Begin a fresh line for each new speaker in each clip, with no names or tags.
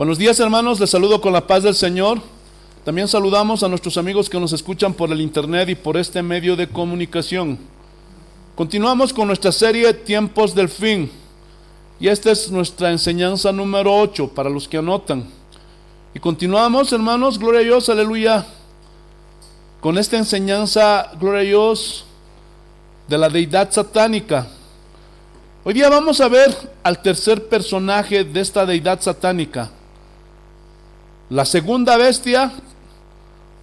Buenos días, hermanos, les saludo con la paz del Señor. También saludamos a nuestros amigos que nos escuchan por el internet y por este medio de comunicación. Continuamos con nuestra serie Tiempos del Fin, y esta es nuestra enseñanza número 8 para los que anotan. Y continuamos, hermanos, gloria a Dios, aleluya, con esta enseñanza, gloria a Dios, de la deidad satánica. Hoy día vamos a ver al tercer personaje de esta deidad satánica, la segunda bestia,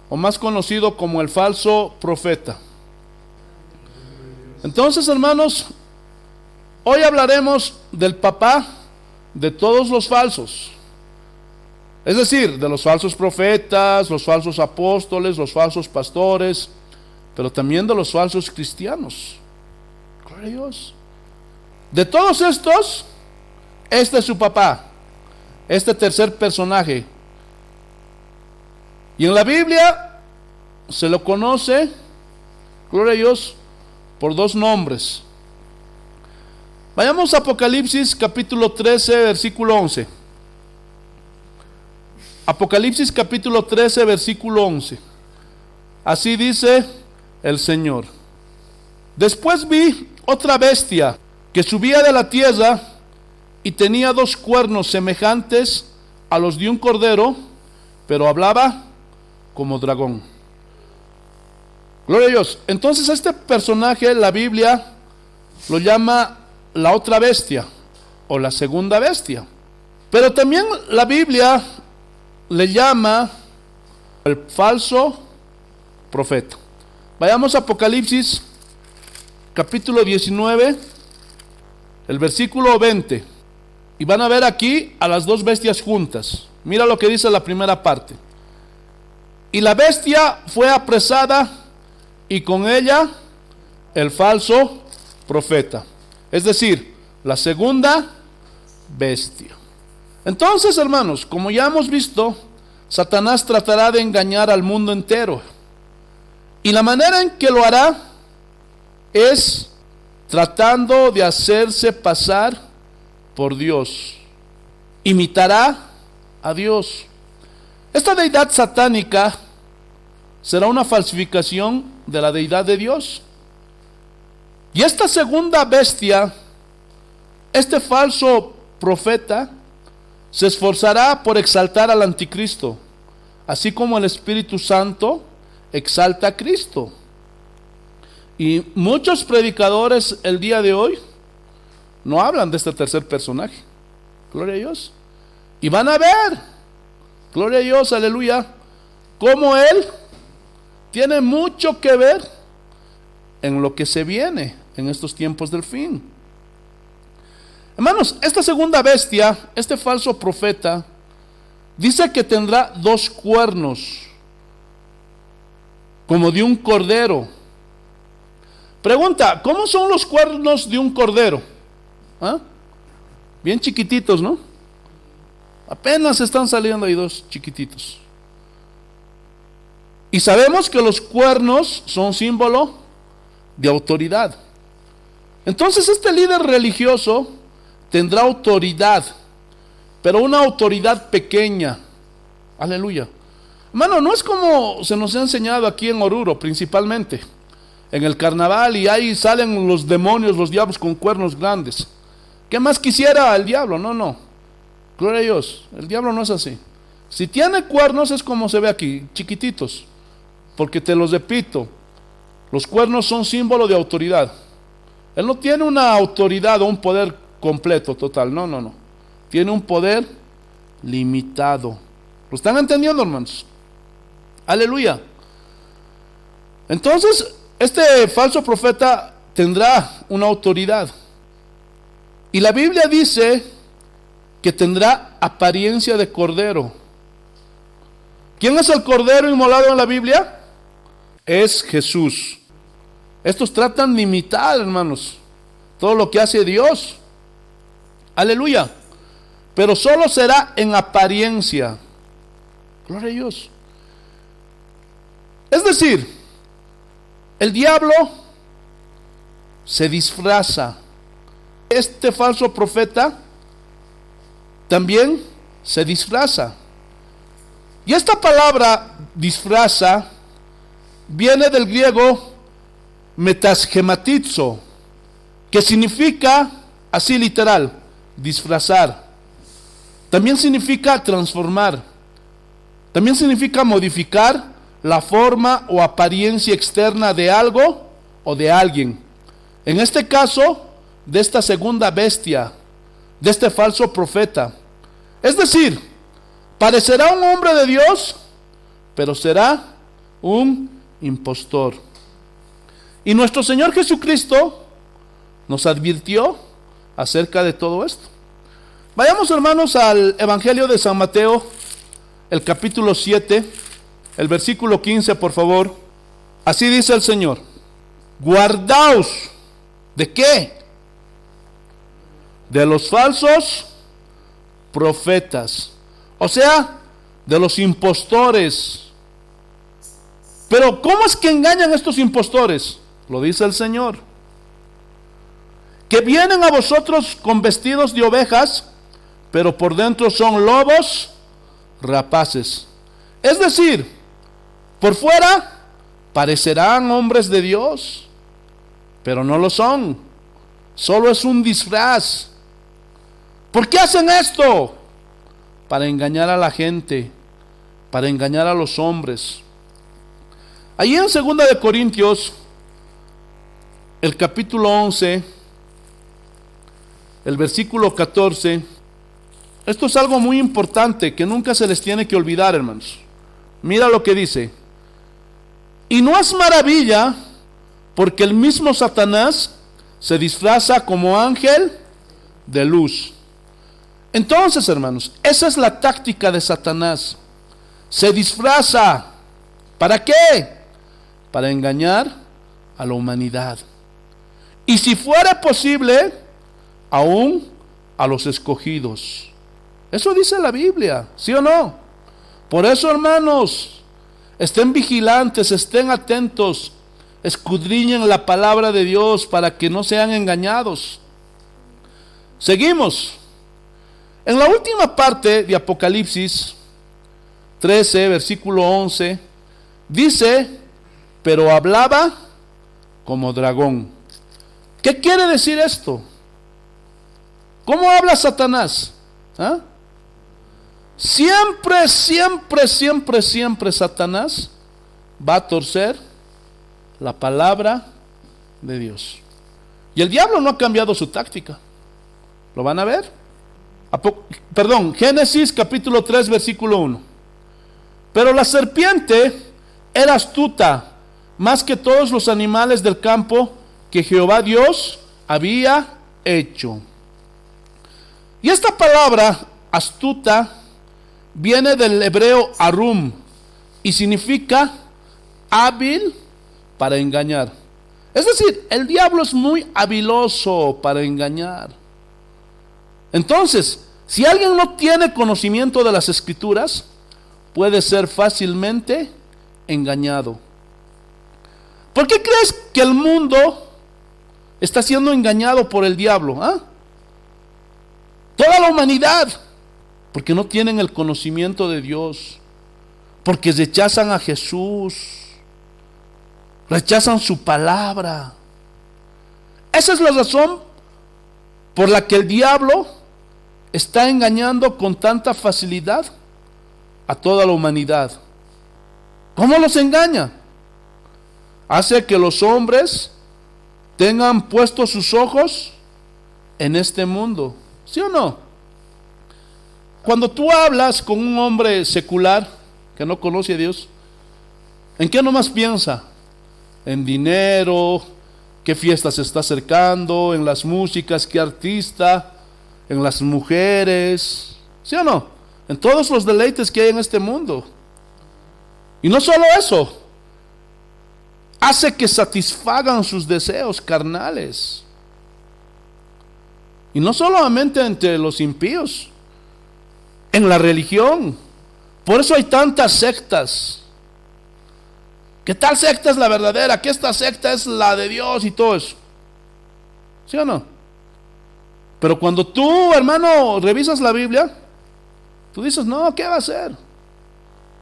o más conocido como el falso profeta. Entonces, hermanos, hoy hablaremos del papá de todos los falsos, es decir, de los falsos profetas, los falsos apóstoles, los falsos pastores, pero también de los falsos cristianos. Gloria a Dios. De todos estos, este es su papá, este tercer personaje. Y en la Biblia se lo conoce, gloria a Dios, por dos nombres. Vayamos a Apocalipsis capítulo 13, versículo 11. Apocalipsis capítulo 13, versículo 11. Así dice el Señor. Después vi otra bestia que subía de la tierra y tenía dos cuernos semejantes a los de un cordero, pero hablaba como dragón. Gloria a Dios. Entonces este personaje la Biblia lo llama la otra bestia o la segunda bestia, pero también la Biblia le llama el falso profeta. Vayamos a Apocalipsis capítulo 19, el versículo 20, y van a ver aquí a las dos bestias juntas. Mira lo que dice la primera parte. Y la bestia fue apresada, y con ella el falso profeta, es decir, la segunda bestia. Entonces, hermanos, como ya hemos visto, Satanás tratará de engañar al mundo entero, y la manera en que lo hará es tratando de hacerse pasar por Dios. Imitará a Dios. Esta deidad satánica será una falsificación de la deidad de Dios. Y esta segunda bestia, este falso profeta, se esforzará por exaltar al anticristo, así como el Espíritu Santo exalta a Cristo. Y muchos predicadores el día de hoy no hablan de este tercer personaje. Gloria a Dios. Y van a ver, gloria a Dios, aleluya, cómo él tiene mucho que ver en lo que se viene en estos tiempos del fin. Hermanos, esta segunda bestia, este falso profeta, dice que tendrá dos cuernos, como de un cordero. Pregunta, ¿cómo son los cuernos de un cordero? ¿Ah? Bien chiquititos, ¿no? Apenas están saliendo ahí dos chiquititos. Y sabemos que los cuernos son símbolo de autoridad. Entonces este líder religioso tendrá autoridad, pero una autoridad pequeña. Aleluya. Hermano, no es como se nos ha enseñado aquí en Oruro principalmente, en el carnaval, y ahí salen los demonios, los diablos con cuernos grandes. ¿Qué más quisiera el diablo? No. Gloria a Dios, el diablo no es así. Si tiene cuernos es como se ve aquí, chiquititos. Porque te los repito, los cuernos son símbolo de autoridad. Él no tiene una autoridad o un poder completo, total, no. Tiene un poder limitado. ¿Lo están entendiendo, hermanos? Aleluya. Entonces, este falso profeta tendrá una autoridad. Y la Biblia dice que tendrá apariencia de cordero. ¿Quién es el cordero inmolado en la Biblia? Es Jesús. Estos tratan de imitar, hermanos, todo lo que hace Dios. Aleluya. Pero solo será en apariencia. Gloria a Dios. Es decir, el diablo se disfraza. Este falso profeta también se disfraza. Y esta palabra disfraza viene del griego metasgematizo, que significa, así literal, disfrazar. También significa transformar. También significa modificar la forma o apariencia externa de algo o de alguien. En este caso, de esta segunda bestia, de este falso profeta. Es decir, parecerá un hombre de Dios, pero será un impostor. Y nuestro Señor Jesucristo nos advirtió acerca de todo esto. Vayamos, hermanos, al Evangelio de San Mateo, el capítulo 7, el versículo 15, por favor. Así dice el Señor: guardaos, ¿de qué? De los falsos profetas, o sea, de los impostores. Pero ¿cómo es que engañan estos impostores? Lo dice el Señor: que vienen a vosotros con vestidos de ovejas, pero por dentro son lobos rapaces. Es decir, por fuera parecerán hombres de Dios, pero no lo son. Solo es un disfraz. ¿Por qué hacen esto? Para engañar a la gente, para engañar a los hombres. Allí en 2 de Corintios, el capítulo 11, el versículo 14, esto es algo muy importante que nunca se les tiene que olvidar, hermanos. Mira lo que dice: y no es maravilla, porque el mismo Satanás se disfraza como ángel de luz. Entonces, hermanos, esa es la táctica de Satanás. Se disfraza. ¿Para qué? Para engañar a la humanidad. Y si fuera posible, aún a los escogidos. Eso dice la Biblia, ¿sí o no? Por eso, hermanos, estén vigilantes, estén atentos, escudriñen la palabra de Dios para que no sean engañados. Seguimos. En la última parte de Apocalipsis 13, versículo 11, dice: pero hablaba como dragón. ¿Qué quiere decir esto? ¿Cómo habla Satanás? ¿Ah? Siempre Satanás va a torcer la palabra de Dios. Y el diablo no ha cambiado su táctica. ¿Lo van a ver? Génesis capítulo 3, versículo 1. Pero la serpiente era astuta más que todos los animales del campo que Jehová Dios había hecho. Y esta palabra astuta viene del hebreo arum y significa hábil para engañar. Es decir, el diablo es muy habiloso para engañar. Entonces, si alguien no tiene conocimiento de las Escrituras, puede ser fácilmente engañado. ¿Por qué crees que el mundo está siendo engañado por el diablo? ¿Ah? Toda la humanidad, porque no tienen el conocimiento de Dios, porque rechazan a Jesús, rechazan su palabra. Esa es la razón por la que el diablo está engañando con tanta facilidad a toda la humanidad. ¿Cómo los engaña? Hace que los hombres tengan puestos sus ojos en este mundo. ¿Sí o no? Cuando tú hablas con un hombre secular que no conoce a Dios, ¿en qué nomás piensa? En dinero, qué fiesta se está acercando, en las músicas, qué artista, en las mujeres, ¿sí o no? En todos los deleites que hay en este mundo. Y no solo eso, hace que satisfagan sus deseos carnales. Y no solamente entre los impíos, en la religión. Por eso hay tantas sectas. ¿Qué tal secta es la verdadera? ¿Qué esta secta es la de Dios y todo eso? ¿Sí o no? Pero cuando tú, hermano, revisas la Biblia, Tú dices, no, ¿qué va a hacer?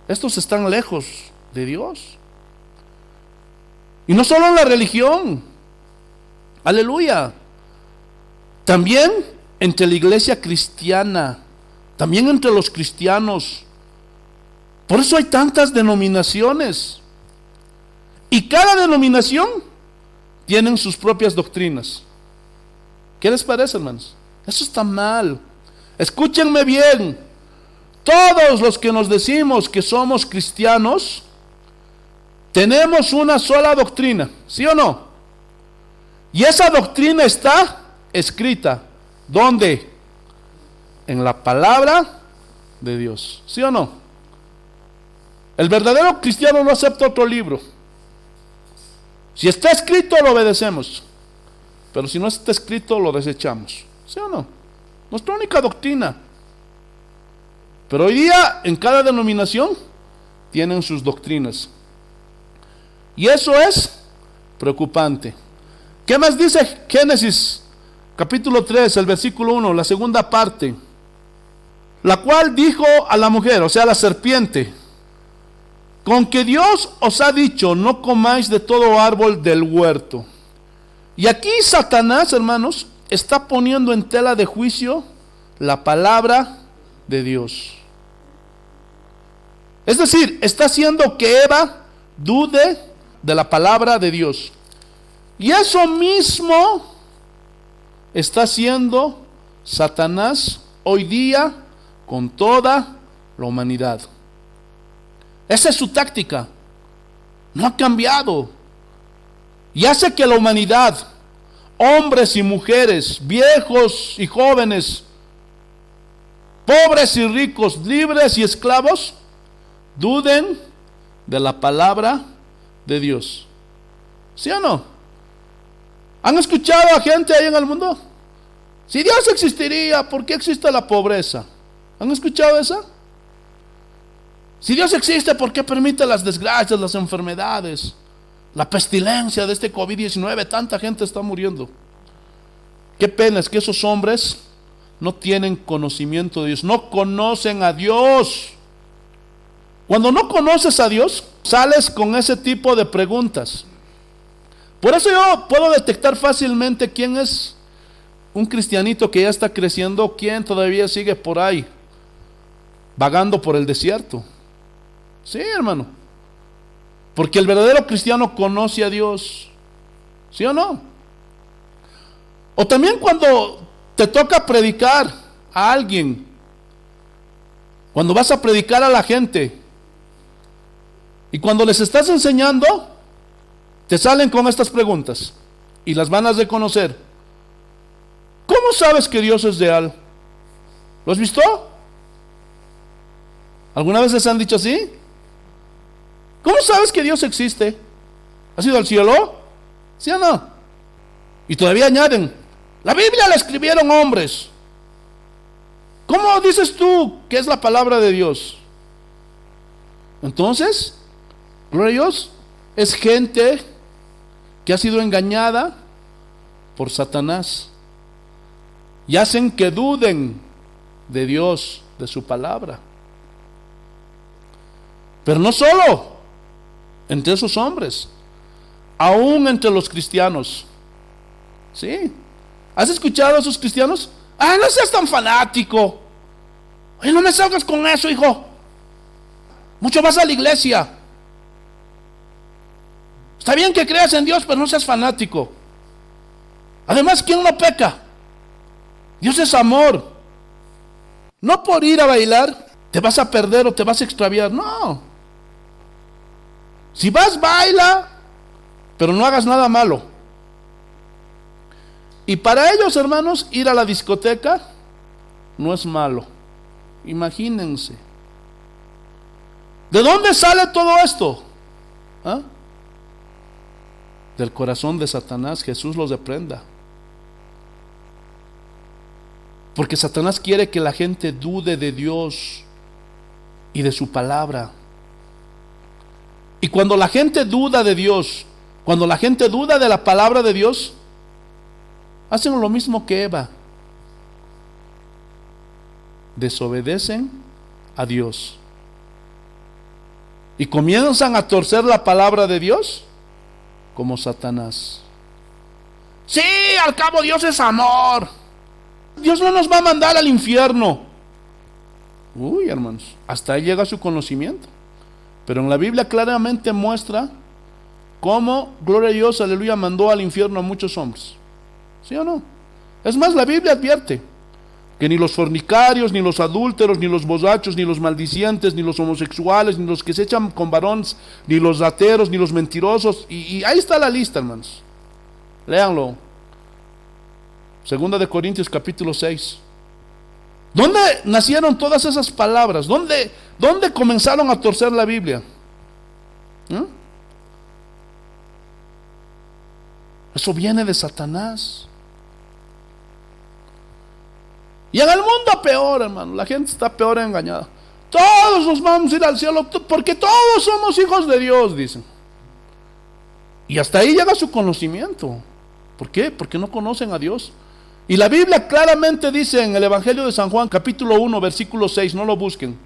Estos están lejos de Dios. Y no solo en la religión, aleluya, también entre la iglesia cristiana, también entre los cristianos. Por eso hay tantas denominaciones. Y cada denominación tienen sus propias doctrinas. ¿Qué les parece, hermanos? Eso está mal. Escúchenme bien. Todos los que nos decimos que somos cristianos, tenemos una sola doctrina, ¿sí o no? Y esa doctrina está escrita, ¿dónde? En la palabra de Dios, ¿sí o no? El verdadero cristiano no acepta otro libro. Si está escrito, lo obedecemos. Pero si no está escrito, lo desechamos, ¿sí o no? Nuestra única doctrina. Pero hoy día, en cada denominación, tienen sus doctrinas. Y eso es preocupante. ¿Qué más dice Génesis capítulo 3, el versículo 1, la segunda parte? La cual dijo a la mujer, o sea, a la serpiente, con que Dios os ha dicho, no comáis de todo árbol del huerto. Y aquí Satanás, hermanos, está poniendo en tela de juicio la palabra de Dios. Es decir, está haciendo que Eva dude de la palabra de Dios. Y eso mismo está haciendo Satanás hoy día con toda la humanidad. Esa es su táctica. No ha cambiado. Y hace que la humanidad, hombres y mujeres, viejos y jóvenes, pobres y ricos, libres y esclavos, duden de la palabra de Dios. ¿Sí o no? ¿Han escuchado a gente ahí en el mundo? Si Dios existiría, ¿por qué existe la pobreza? ¿Han escuchado esa? Si Dios existe, ¿por qué permite las desgracias, las enfermedades, la pestilencia de este COVID-19? Tanta gente está muriendo. Qué pena es que esos hombres no tienen conocimiento de Dios, no conocen a Dios. Cuando no conoces a Dios, sales con ese tipo de preguntas. Por eso yo puedo detectar fácilmente quién es un cristianito que ya está creciendo, quién todavía sigue por ahí, vagando por el desierto. Sí, hermano. Porque el verdadero cristiano conoce a Dios. ¿Sí o no? O también cuando te toca predicar a alguien, cuando vas a predicar a la gente, y cuando les estás enseñando, te salen con estas preguntas y las van a reconocer. ¿Cómo sabes que Dios es real? ¿Lo has visto? ¿Alguna vez les han dicho así? ¿Cómo sabes que Dios existe? ¿Has ido al cielo? ¿Sí o no? Y todavía añaden, la Biblia la escribieron hombres. ¿Cómo dices tú que es la palabra de Dios? Entonces, gloria a Dios, es gente que ha sido engañada por Satanás y hacen que duden de Dios, de su palabra. Pero no solo entre esos hombres, aún entre los cristianos. ¿Sí? ¿Has escuchado a esos cristianos? Ah, no seas tan fanático. Oye, no me salgas con eso, hijo. Mucho vas a la iglesia. Está bien que creas en Dios, pero no seas fanático. Además, ¿quién no peca? Dios es amor. No por ir a bailar te vas a perder o te vas a extraviar. No. Si vas, baila, pero no hagas nada malo. Y para ellos, hermanos, ir a la discoteca no es malo. Imagínense. ¿De dónde sale todo esto? ¿Ah? Del corazón de Satanás. Jesús los reprenda. Porque Satanás quiere que la gente dude de Dios y de su palabra. Y cuando la gente duda de Dios, cuando la gente duda de la palabra de Dios, hacen lo mismo que Eva. Desobedecen a Dios. Y comienzan a torcer la palabra de Dios como Satanás. Sí, al cabo Dios es amor. Dios no nos va a mandar al infierno. Uy, hermanos, hasta ahí llega su conocimiento. Pero en la Biblia claramente muestra cómo, gloria a Dios, aleluya, mandó al infierno a muchos hombres. ¿Sí o no? Es más, la Biblia advierte que ni los fornicarios, ni los adúlteros, ni los borrachos, ni los maldicientes, ni los homosexuales, ni los que se echan con varones, ni los rateros, ni los mentirosos. Y ahí está la lista, hermanos. Léanlo. Segunda de Corintios capítulo 6. ¿Dónde nacieron todas esas palabras? ¿Dónde comenzaron a torcer la Biblia? Eso viene de Satanás. Y en el mundo peor, hermano. La gente está peor engañada. Todos nos vamos a ir al cielo porque todos somos hijos de Dios, dicen. Y hasta ahí llega su conocimiento. ¿Por qué? Porque no conocen a Dios. Y la Biblia claramente dice en el Evangelio de San Juan, capítulo 1, versículo 6, no lo busquen,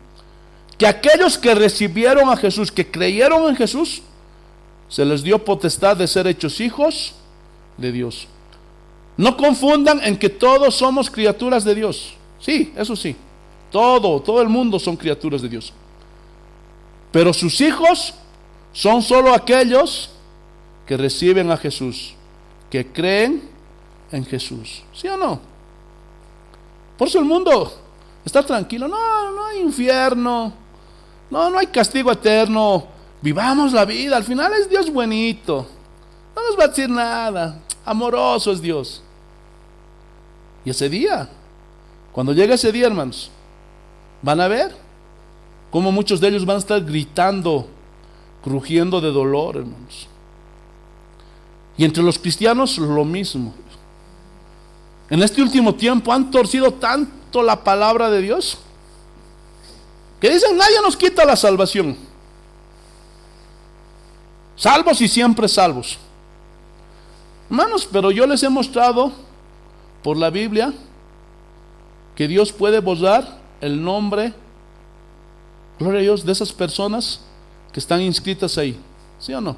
que aquellos que recibieron a Jesús, que creyeron en Jesús, se les dio potestad de ser hechos hijos de Dios. No confundan en que todos somos criaturas de Dios. Sí, eso sí. Todo el mundo son criaturas de Dios. Pero sus hijos son solo aquellos que reciben a Jesús, que creen en Jesús. ¿Sí o no? Por eso el mundo está tranquilo. No hay infierno. No hay castigo eterno. Vivamos la vida. Al final es Dios buenito. No nos va a decir nada. Amoroso es Dios. Y ese día, cuando llegue ese día, hermanos, van a ver cómo muchos de ellos van a estar gritando, crujiendo de dolor, hermanos. Y entre los cristianos lo mismo. En este último tiempo han torcido tanto la palabra de Dios que dicen: nadie nos quita la salvación. Salvos y siempre salvos. Hermanos, pero yo les he mostrado por la Biblia que Dios puede borrar el nombre, gloria a Dios, de esas personas que están inscritas ahí. ¿Sí o no?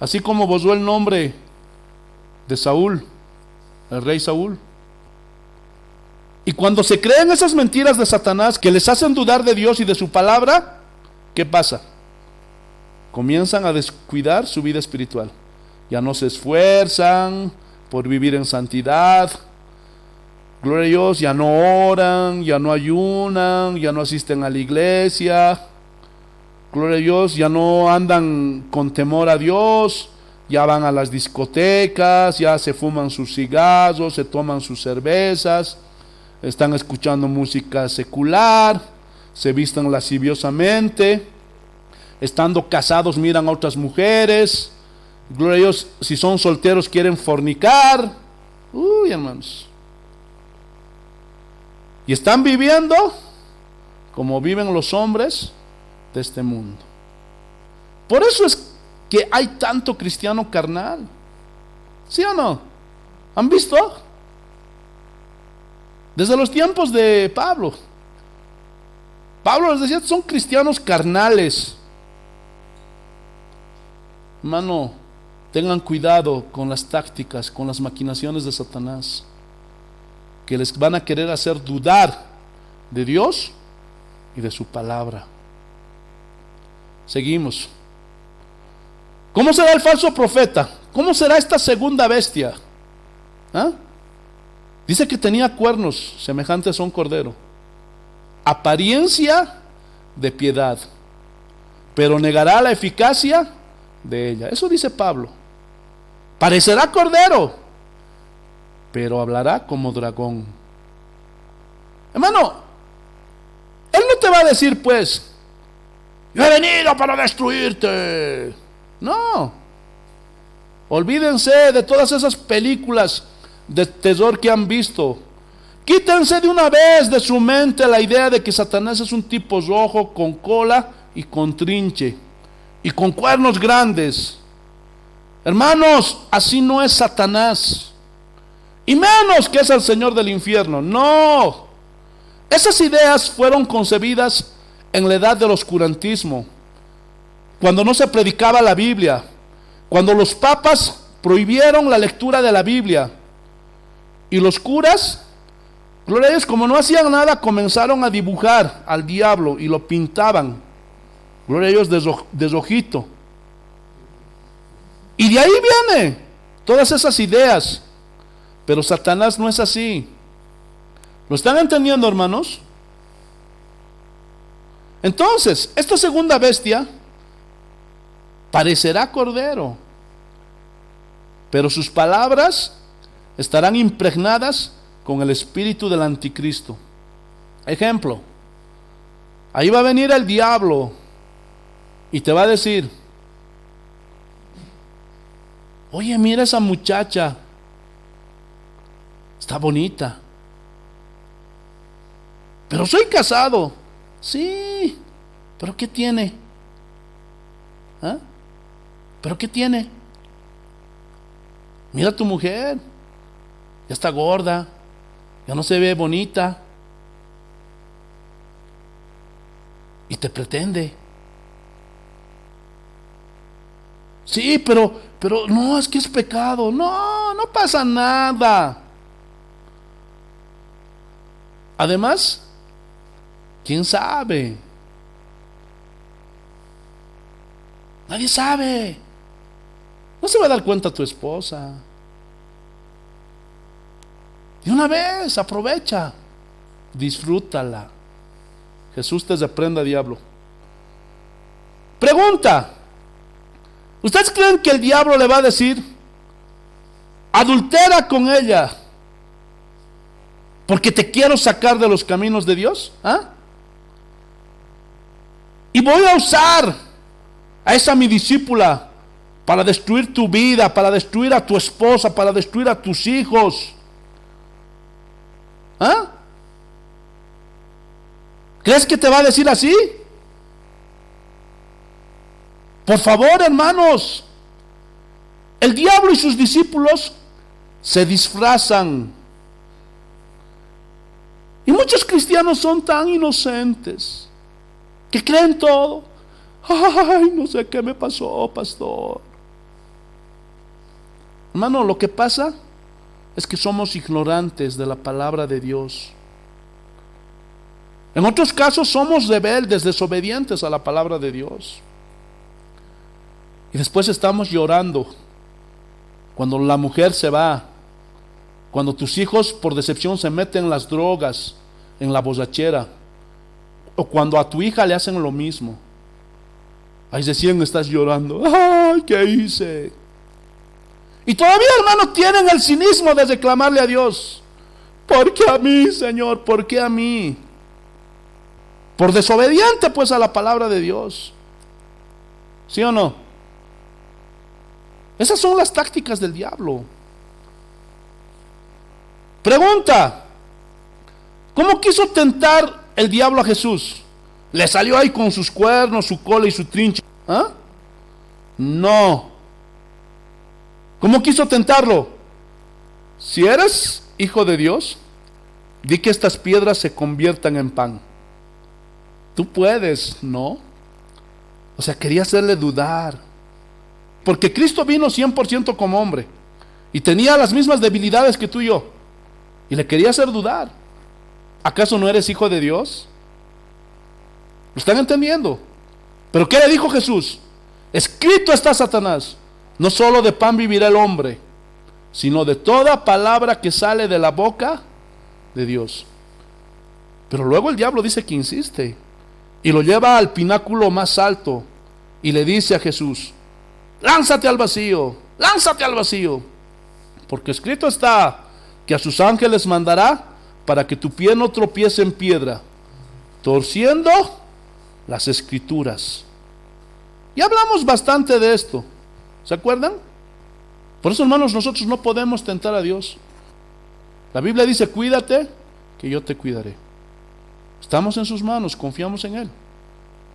Así como borró el nombre de Saúl, el rey Saúl. Y cuando se creen esas mentiras de Satanás que les hacen dudar de Dios y de su palabra, ¿qué pasa? Comienzan a descuidar su vida espiritual. Ya no se esfuerzan por vivir en santidad. Gloria a Dios, ya no oran, ya no ayunan, ya no asisten a la iglesia. Gloria a Dios, ya no andan con temor a Dios. Ya van a las discotecas, ya se fuman sus cigarros, se toman sus cervezas, están escuchando música secular, se visten lasciviosamente, estando casados miran a otras mujeres. Gloria a Dios, si son solteros quieren fornicar. Uy, hermanos. Y están viviendo como viven los hombres de este mundo. Por eso es que hay tanto cristiano carnal. ¿Sí o no? ¿Han visto? Desde los tiempos de Pablo. Pablo les decía: son cristianos carnales. Hermano, tengan cuidado con las tácticas, con las maquinaciones de Satanás, que les van a querer hacer dudar de Dios y de su palabra. Seguimos. ¿Cómo será el falso profeta? ¿Cómo será esta segunda bestia? Dice que tenía cuernos semejantes a un cordero, apariencia de piedad, pero negará la eficacia de ella. Eso dice Pablo. Parecerá cordero, pero hablará como dragón. Hermano, él no te va a decir pues: yo he venido para destruirte. No. Olvídense de todas esas películas de terror que han visto. Quítense de una vez de su mente la idea de que Satanás es un tipo rojo con cola y con trinche y con cuernos grandes. Hermanos, así no es Satanás, y menos que es el Señor del infierno. No. Esas ideas fueron concebidas en la edad del oscurantismo, cuando no se predicaba la Biblia, cuando los papas prohibieron la lectura de la Biblia y los curas, gloria a Dios, como no hacían nada, comenzaron a dibujar al diablo y lo pintaban, gloria a Dios, de rojito. Y de ahí vienen todas esas ideas. Pero Satanás no es así. ¿Lo están entendiendo, hermanos? Entonces, esta segunda bestia parecerá cordero, pero sus palabras estarán impregnadas con el espíritu del anticristo. Ejemplo, ahí va a venir el diablo y te va a decir: oye, mira esa muchacha, está bonita, pero soy casado. Sí, pero ¿qué tiene? ¿Ah? ¿Pero qué tiene? Mira a tu mujer, ya está gorda, ya no se ve bonita, y te pretende. Sí, pero no, es que es pecado. No, no pasa nada. Además, ¿quién sabe? Nadie sabe. No se va a dar cuenta tu esposa. De una vez, aprovecha, disfrútala. Jesús te reprenda, diablo. Pregunta: ¿ustedes creen que el diablo le va a decir: adultera con ella, porque te quiero sacar de los caminos de Dios? ¿Ah? Y voy a usar a esa mi discípula para destruir tu vida, para destruir a tu esposa, para destruir a tus hijos. ¿Ah? ¿Crees que te va a decir así? Por favor, hermanos, el diablo y sus discípulos se disfrazan. Y muchos cristianos son tan inocentes que creen todo. Ay, no sé qué me pasó, pastor. Hermano, lo que pasa es que somos ignorantes de la palabra de Dios. En otros casos somos rebeldes, desobedientes a la palabra de Dios. Y después estamos llorando cuando la mujer se va, cuando tus hijos por decepción se meten en las drogas, en la borrachera, o cuando a tu hija le hacen lo mismo. Ahí recién estás llorando. Ay, ¿qué hice? Y todavía, hermanos, tienen el cinismo de reclamarle a Dios: ¿por qué a mí, Señor? ¿Por qué a mí? Por desobediente pues a la palabra de Dios. ¿Sí o no? Esas son las tácticas del diablo. Pregunta: ¿cómo quiso tentar el diablo a Jesús? ¿Le salió ahí con sus cuernos, su cola y su trinche? ¿Ah? No. ¿Cómo quiso tentarlo? Si eres hijo de Dios, di que estas piedras se conviertan en pan. Tú puedes, ¿no? O sea, quería hacerle dudar. Porque Cristo vino 100% como hombre y tenía las mismas debilidades que tú y yo, y le quería hacer dudar. ¿Acaso no eres hijo de Dios? ¿Lo están entendiendo? ¿Pero qué le dijo Jesús? Escrito está, Satanás: no solo de pan vivirá el hombre, sino de toda palabra que sale de la boca de Dios. Pero luego el diablo dice que insiste y lo lleva al pináculo más alto y le dice a Jesús: lánzate al vacío, lánzate al vacío, porque escrito está que a sus ángeles mandará para que tu pie no tropiece en piedra, torciendo las escrituras. Ya hablamos bastante de esto, ¿se acuerdan? Por eso, hermanos, nosotros no podemos tentar a Dios. La Biblia dice: cuídate, que yo te cuidaré. Estamos en sus manos, confiamos en Él,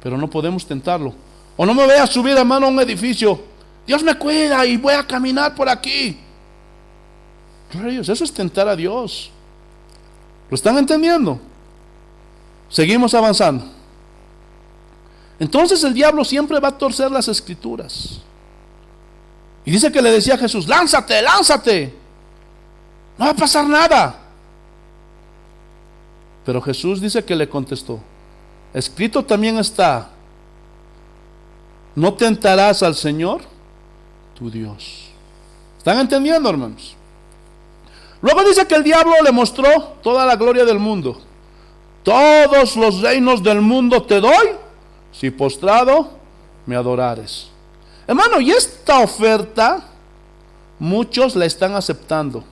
pero no podemos tentarlo. O no me voy a subir, hermano, a un edificio: Dios me cuida y voy a caminar por aquí. Eso es tentar a Dios. ¿Lo están entendiendo? Seguimos avanzando. Entonces el diablo siempre va a torcer las escrituras. Y dice que le decía a Jesús: lánzate, lánzate, no va a pasar nada. Pero Jesús dice que le contestó: escrito también está, no tentarás al Señor tu Dios. ¿Están entendiendo, hermanos? Luego dice que el diablo le mostró toda la gloria del mundo. Todos los reinos del mundo te doy, si postrado me adorares. Hermano, y esta oferta muchos la están aceptando.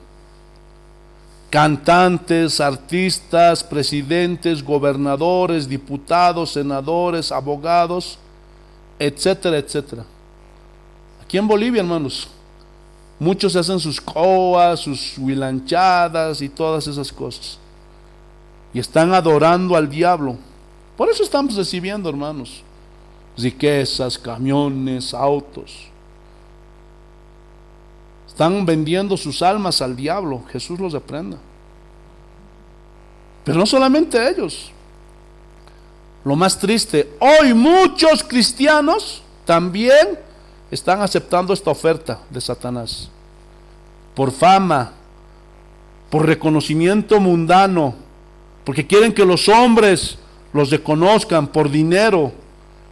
Cantantes, artistas, presidentes, gobernadores, diputados, senadores, abogados, etcétera, etcétera. Aquí en Bolivia, hermanos, muchos hacen sus coas, sus huilanchadas y todas esas cosas. Y están adorando al diablo. Por eso estamos recibiendo, hermanos, riquezas, camiones, autos. Están vendiendo sus almas al diablo. Jesús los reprenda. Pero no solamente ellos. Lo más triste, hoy muchos cristianos también están aceptando esta oferta de Satanás. Por fama, por reconocimiento mundano, porque quieren que los hombres los reconozcan, por dinero.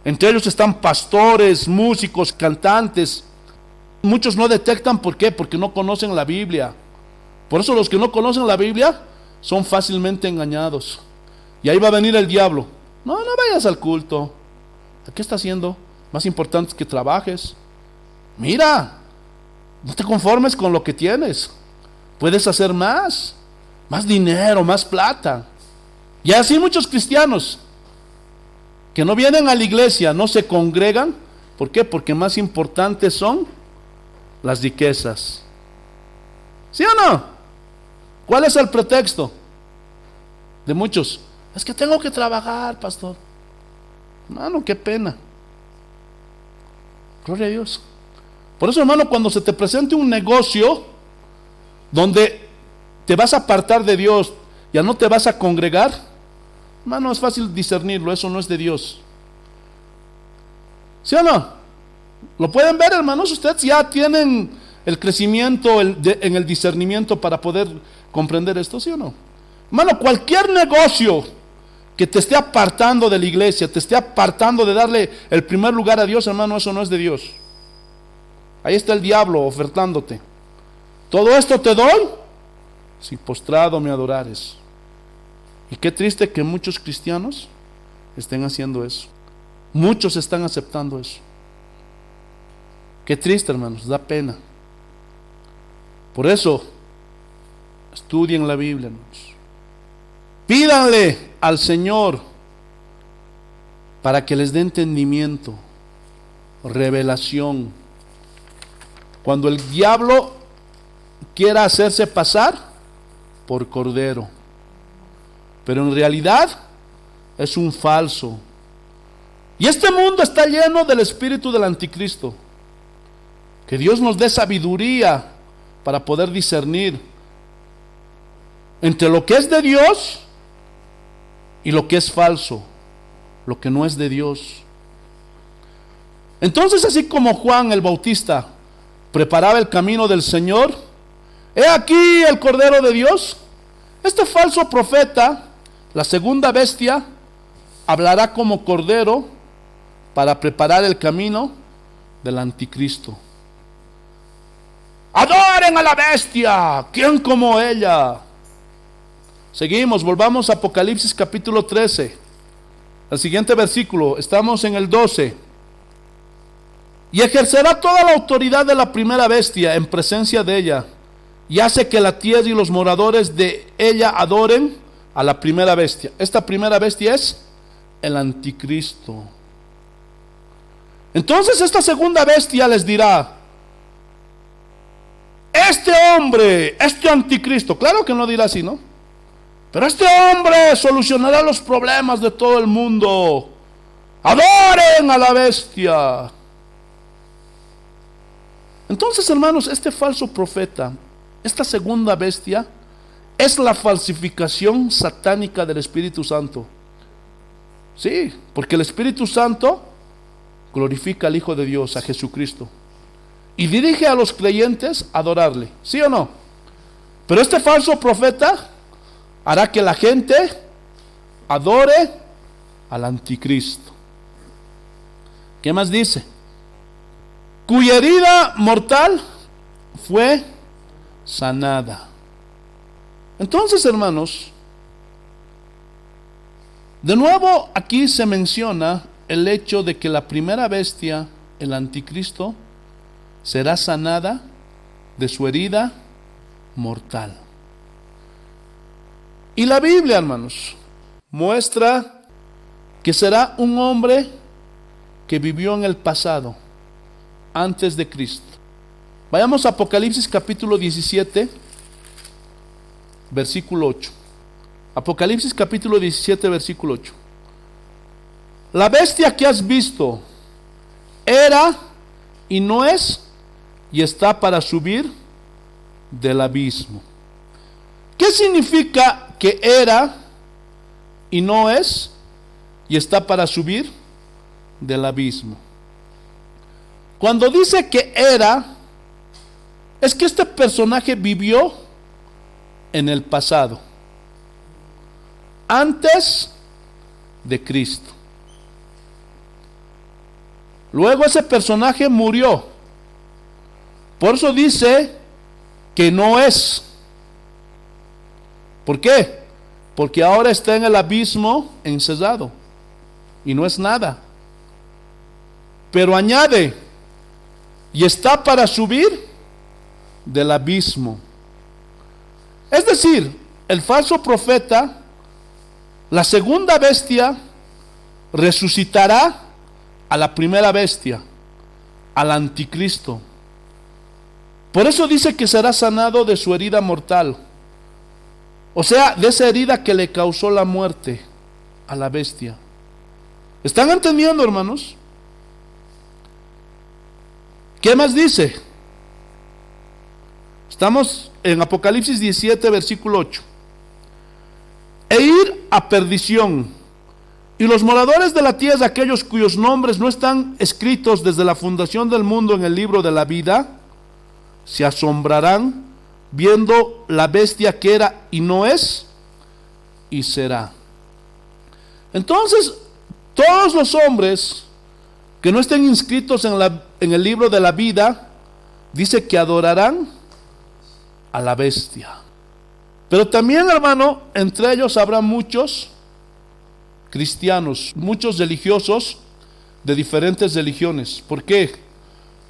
Entre ellos están pastores, músicos, cantantes. Muchos no detectan. ¿Por qué? Porque no conocen la Biblia. Por eso los que no conocen la Biblia son fácilmente engañados. Y ahí va a venir el diablo: no vayas al culto. ¿Qué está haciendo? Más importante es que trabajes. Mira, no te conformes con lo que tienes. Puedes hacer más dinero, más plata. Y así muchos cristianos que no vienen a la iglesia, no se congregan. ¿Por qué? Porque más importantes son las riquezas. ¿Sí o no? ¿Cuál es el pretexto de muchos? Es que tengo que trabajar, pastor. Hermano, qué pena. Gloria a Dios. Por eso, hermano, cuando se te presente un negocio donde te vas a apartar de Dios, ya no te vas a congregar, hermano, es fácil discernirlo. Eso no es de Dios. ¿Sí o no? ¿Lo pueden ver, hermanos? Ustedes ya tienen el crecimiento en el discernimiento para poder comprender esto, ¿sí o no? Hermano, cualquier negocio que te esté apartando de la iglesia, te esté apartando de darle el primer lugar a Dios, hermano, eso no es de Dios. Ahí está el diablo ofertándote. Todo esto te doy si postrado me adorares. Y qué triste que muchos cristianos estén haciendo eso. Muchos están aceptando eso. Qué triste, hermanos, da pena. Por eso, estudien la Biblia, hermanos. Pídanle al Señor para que les dé entendimiento, revelación. Cuando el diablo quiera hacerse pasar por cordero, pero en realidad es un falso. Y este mundo está lleno del espíritu del anticristo. Que Dios nos dé sabiduría para poder discernir entre lo que es de Dios y lo que es falso, lo que no es de Dios. Entonces, así como Juan el Bautista preparaba el camino del Señor, he aquí el Cordero de Dios. Este falso profeta, la segunda bestia, hablará como cordero para preparar el camino del anticristo. Adoren a la bestia, ¿quién como ella? Seguimos, volvamos a Apocalipsis capítulo 13, el siguiente versículo, estamos en el 12. Y ejercerá toda la autoridad de la primera bestia en presencia de ella, y hace que la tierra y los moradores de ella adoren a la primera bestia. Esta primera bestia es el anticristo. Entonces esta segunda bestia les dirá: este hombre, este anticristo, claro que no dirá así, ¿no? Pero este hombre solucionará los problemas de todo el mundo. Adoren a la bestia. Entonces, hermanos, este falso profeta, esta segunda bestia, es la falsificación satánica del Espíritu Santo. Sí, porque el Espíritu Santo glorifica al Hijo de Dios, a Jesucristo, y dirige a los creyentes a adorarle, ¿sí o no? Pero este falso profeta hará que la gente adore al anticristo. ¿Qué más dice? Cuya herida mortal fue sanada. Entonces, hermanos, de nuevo aquí se menciona el hecho de que la primera bestia, el anticristo, será sanada de su herida mortal. Y la Biblia, hermanos, muestra que será un hombre que vivió en el pasado, antes de Cristo. Vayamos a Apocalipsis capítulo 17, versículo 8. Apocalipsis capítulo 17, versículo 8. La bestia que has visto era y no es, y está para subir del abismo. ¿Qué significa que era y no es, y está para subir del abismo? Cuando dice que era, es que este personaje vivió en el pasado, antes de Cristo. Luego ese personaje murió. Por eso dice que no es. ¿Por qué? Porque ahora está en el abismo encerrado y no es nada. Pero añade, y está para subir del abismo. Es decir, el falso profeta, la segunda bestia, resucitará a la primera bestia, al anticristo. Por eso dice que será sanado de su herida mortal, o sea, de esa herida que le causó la muerte a la bestia. ¿Están entendiendo, hermanos? ¿Qué más dice? Estamos en Apocalipsis 17, versículo 8. E ir a perdición, y los moradores de la tierra, aquellos cuyos nombres no están escritos desde la fundación del mundo en el libro de la vida, se asombrarán viendo la bestia que era y no es y será. Entonces, todos los hombres que no estén inscritos en el libro de la vida, dice que adorarán a la bestia. Pero también, hermano, entre ellos habrá muchos cristianos, muchos religiosos de diferentes religiones. ¿Por qué?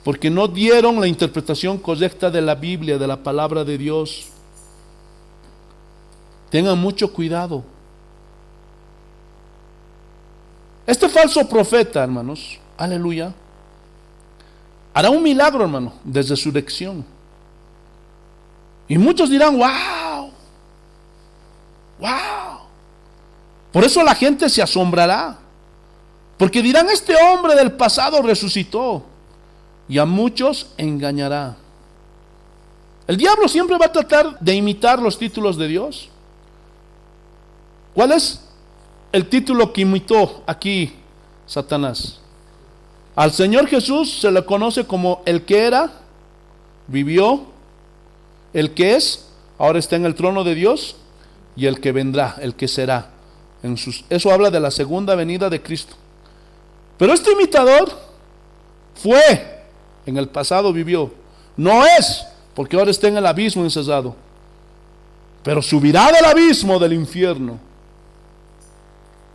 Porque no dieron la interpretación correcta de la Biblia, de la palabra de Dios. Tengan mucho cuidado. Este falso profeta, hermanos, aleluya, hará un milagro, hermano, de resurrección. Y muchos dirán, wow, wow. Por eso la gente se asombrará, porque dirán, este hombre del pasado resucitó, y a muchos engañará. El diablo siempre va a tratar de imitar los títulos de Dios. ¿Cuál es el título que imitó aquí Satanás? Al Señor Jesús se le conoce como el que era, vivió, el que es, ahora está en el trono de Dios, y el que vendrá, el que será. Eso habla de la segunda venida de Cristo. Pero este imitador fue, en el pasado vivió, no es, porque ahora está en el abismo encerrado, pero subirá del abismo del infierno.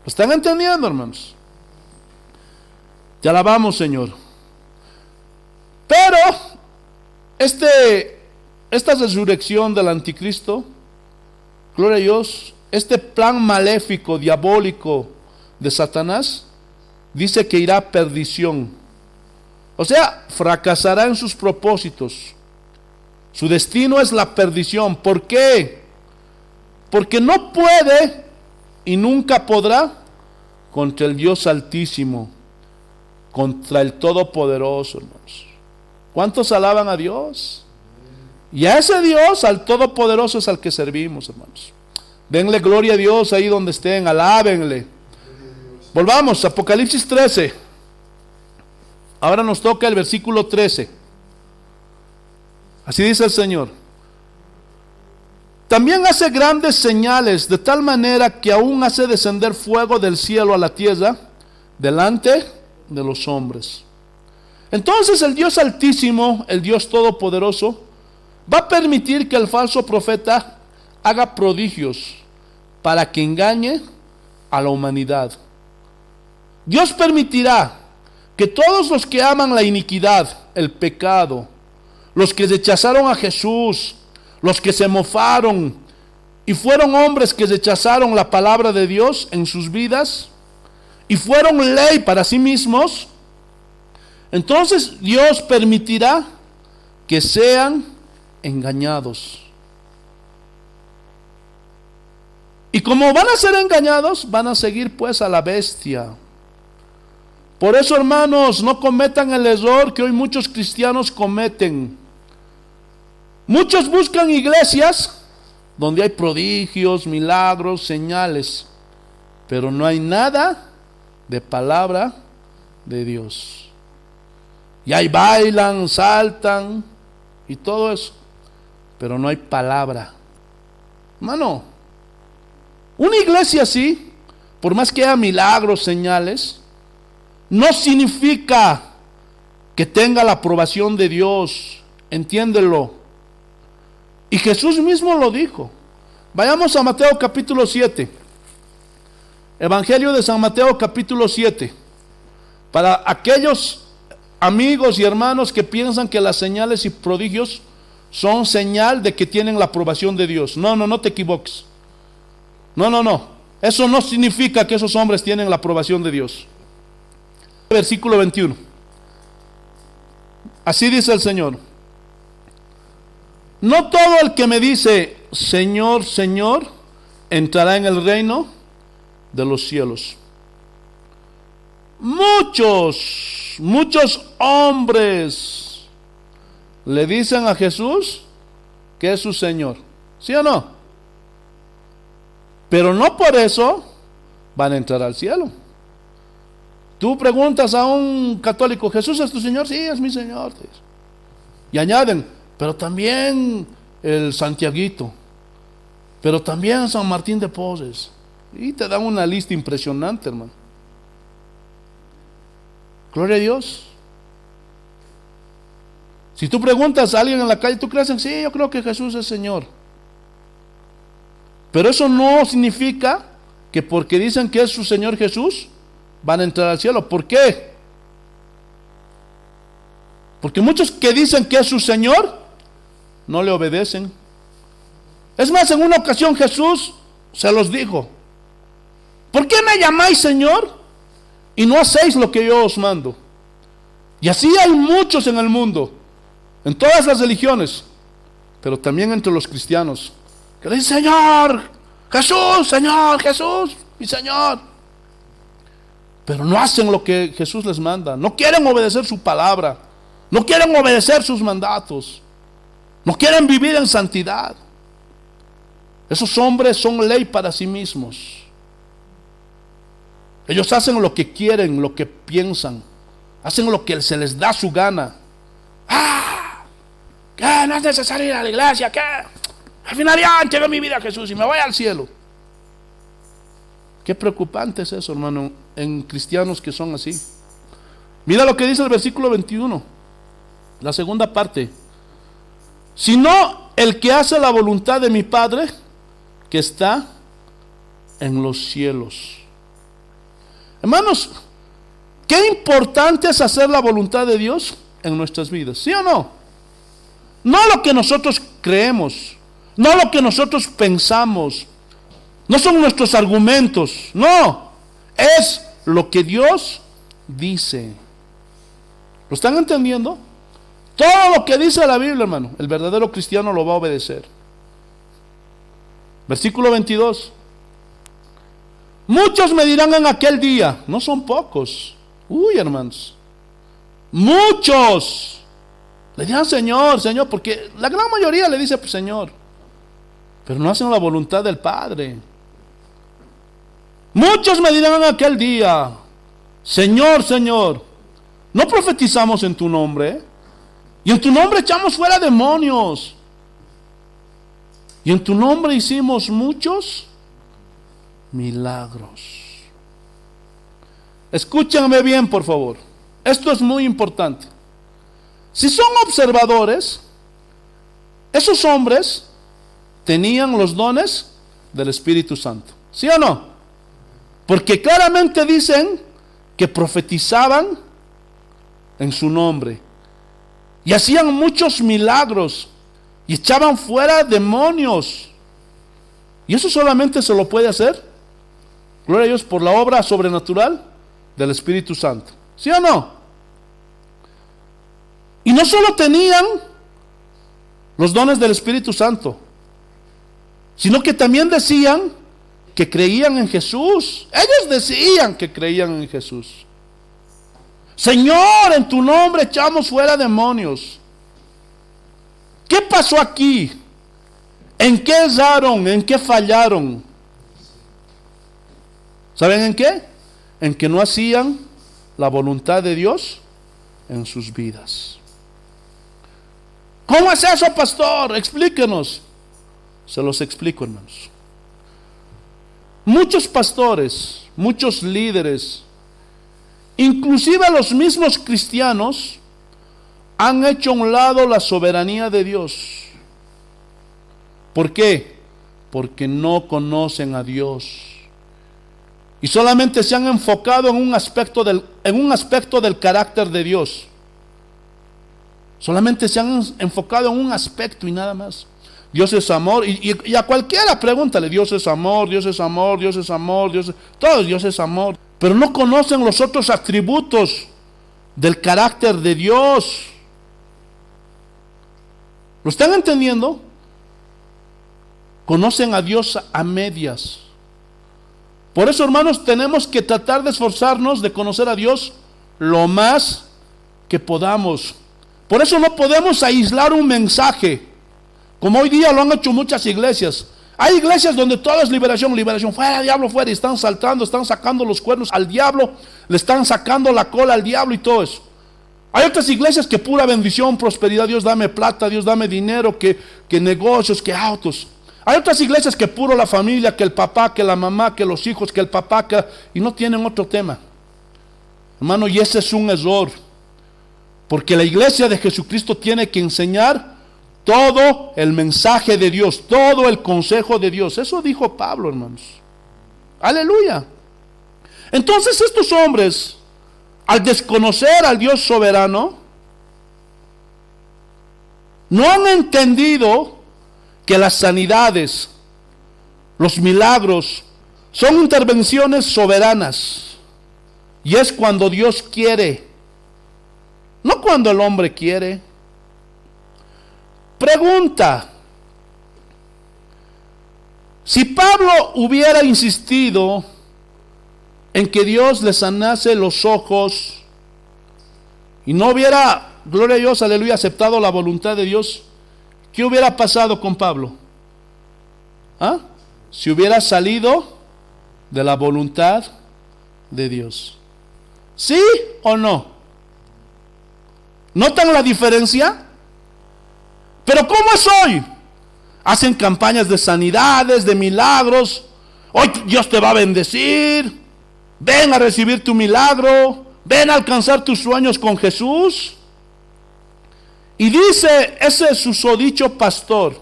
¿Lo están entendiendo, hermanos? Te alabamos, Señor. Pero esta resurrección del anticristo, gloria a Dios, este plan maléfico, diabólico de Satanás, dice que irá a perdición. O sea, fracasará en sus propósitos. Su destino es la perdición. ¿Por qué? Porque no puede y nunca podrá contra el Dios Altísimo, contra el Todopoderoso, hermanos. ¿Cuántos alaban a Dios? Y a ese Dios, al Todopoderoso, es al que servimos, hermanos. Denle gloria a Dios ahí donde estén, alábenle. Volvamos, Apocalipsis 13. Ahora nos toca el versículo 13. Así dice el Señor. También hace grandes señales, de tal manera que aún hace descender fuego del cielo a la tierra, delante de los hombres. Entonces el Dios Altísimo, el Dios Todopoderoso, va a permitir que el falso profeta haga prodigios para que engañe a la humanidad. Dios permitirá que todos los que aman la iniquidad, el pecado, los que rechazaron a Jesús, los que se mofaron y fueron hombres que rechazaron la palabra de Dios en sus vidas y fueron ley para sí mismos, entonces Dios permitirá que sean engañados. Y como van a ser engañados, van a seguir pues a la bestia. Por eso, hermanos, no cometan el error que hoy muchos cristianos cometen. Muchos buscan iglesias donde hay prodigios, milagros, señales, pero no hay nada de palabra de Dios. Y ahí bailan, saltan y todo eso, pero no hay palabra. Hermano, una iglesia así, por más que haya milagros, señales, no significa que tenga la aprobación de Dios. Entiéndelo. Y Jesús mismo lo dijo. Vayamos a Mateo capítulo 7. Evangelio de San Mateo capítulo 7. Para aquellos amigos y hermanos que piensan que las señales y prodigios son señal de que tienen la aprobación de Dios. No te equivoques. No. Eso no significa que esos hombres tienen la aprobación de Dios. Versículo 21. Así dice el Señor. No todo el que me dice, Señor, Señor, entrará en el reino de los cielos. Muchos hombres le dicen a Jesús que es su Señor. ¿Sí o no? Pero no por eso van a entrar al cielo. Tú preguntas a un católico, ¿Jesús es tu Señor? Sí, es mi Señor. Y añaden, pero también el Santiaguito, pero también San Martín de Porres. Y te dan una lista impresionante, hermano. Gloria a Dios. Si tú preguntas a alguien en la calle, ¿tú crees en sí? Yo creo que Jesús es Señor. Pero eso no significa que porque dicen que es su Señor Jesús, van a entrar al cielo. ¿Por qué? Porque muchos que dicen que es su Señor no le obedecen. Es más, en una ocasión Jesús se los dijo: ¿por qué me llamáis Señor y no hacéis lo que yo os mando? Y así hay muchos en el mundo, en todas las religiones, pero también entre los cristianos, que le dicen: Señor Jesús, mi Señor. Pero no hacen lo que Jesús les manda. No quieren obedecer su palabra. No quieren obedecer sus mandatos. No quieren vivir en santidad. Esos hombres son ley para sí mismos. Ellos hacen lo que quieren, lo que piensan. Hacen lo que se les da su gana. ¿Qué? No es necesario ir a la iglesia. ¿Qué? Al final ya entregué mi vida a Jesús y me voy al cielo. Qué preocupante es eso, hermano, en cristianos que son así. Mira lo que dice el versículo 21, la segunda parte. Sino el que hace la voluntad de mi Padre que está en los cielos. Hermanos, qué importante es hacer la voluntad de Dios en nuestras vidas, ¿sí o no? No lo que nosotros creemos, no lo que nosotros pensamos, no son nuestros argumentos, no, es lo que Dios dice. ¿Lo están entendiendo? Todo lo que dice la Biblia, hermano, el verdadero cristiano lo va a obedecer. Versículo 22. Muchos me dirán en aquel día, no son pocos, hermanos, muchos le dirán: Señor, Señor, porque la gran mayoría le dice: pues, Señor, pero no hacen la voluntad del Padre. Muchos me dirán en aquel día: Señor, Señor, ¿no profetizamos en tu nombre? Y en tu nombre echamos fuera demonios. Y en tu nombre hicimos muchos milagros. Escúchenme bien, por favor. Esto es muy importante. Si son observadores, esos hombres tenían los dones del Espíritu Santo. ¿Sí o no? Porque claramente dicen que profetizaban en su nombre. Y hacían muchos milagros. Y echaban fuera demonios. Y eso solamente se lo puede hacer, gloria a Dios, por la obra sobrenatural del Espíritu Santo. ¿Sí o no? Y no solo tenían los dones del Espíritu Santo, sino que también decían que creían en Jesús. Ellos decían que creían en Jesús. Señor, en tu nombre echamos fuera demonios. ¿Qué pasó aquí? ¿En qué erraron? ¿En qué fallaron? ¿Saben en qué? En que no hacían la voluntad de Dios en sus vidas. ¿Cómo es eso, pastor? Explíquenos. Se los explico, hermanos. Muchos pastores, muchos líderes, inclusive los mismos cristianos, han hecho a un lado la soberanía de Dios. ¿Por qué? Porque no conocen a Dios. Y solamente se han enfocado en un aspecto del carácter de Dios. Solamente se han enfocado en un aspecto y nada más. Dios es amor. Y a cualquiera pregúntale: Dios es amor, Dios es amor, Dios es amor, todo Dios es amor. Pero no conocen los otros atributos del carácter de Dios. ¿Lo están entendiendo? Conocen a Dios a medias. Por eso, hermanos, tenemos que tratar de esforzarnos de conocer a Dios lo más que podamos. Por eso no podemos aislar un mensaje, como hoy día lo han hecho muchas iglesias. Hay iglesias donde todo es liberación, liberación, fuera diablo, fuera, y están saltando, están sacando los cuernos al diablo, le están sacando la cola al diablo y todo eso. Hay otras iglesias que pura bendición, prosperidad, Dios dame plata, Dios dame dinero, que negocios, que autos. Hay otras iglesias que puro la familia, que el papá, que la mamá, que los hijos, que el papá, y no tienen otro tema. Hermano, y ese es un error. Porque la iglesia de Jesucristo tiene que enseñar todo el mensaje de Dios, todo el consejo de Dios. Eso dijo Pablo, hermanos. Aleluya. Entonces estos hombres, al desconocer al Dios soberano, no han entendido que las sanidades, los milagros, son intervenciones soberanas. Y es cuando Dios quiere, no cuando el hombre quiere. Pregunta: si Pablo hubiera insistido en que Dios le sanase los ojos y no hubiera, gloria a Dios, aleluya, aceptado la voluntad de Dios, ¿qué hubiera pasado con Pablo? ¿Ah? Si hubiera salido de la voluntad de Dios. ¿Sí o no? ¿Notan la diferencia? Pero ¿cómo es hoy? Hacen campañas de sanidades, de milagros. Hoy Dios te va a bendecir. Ven a recibir tu milagro. Ven a alcanzar tus sueños con Jesús. Y dice ese susodicho pastor: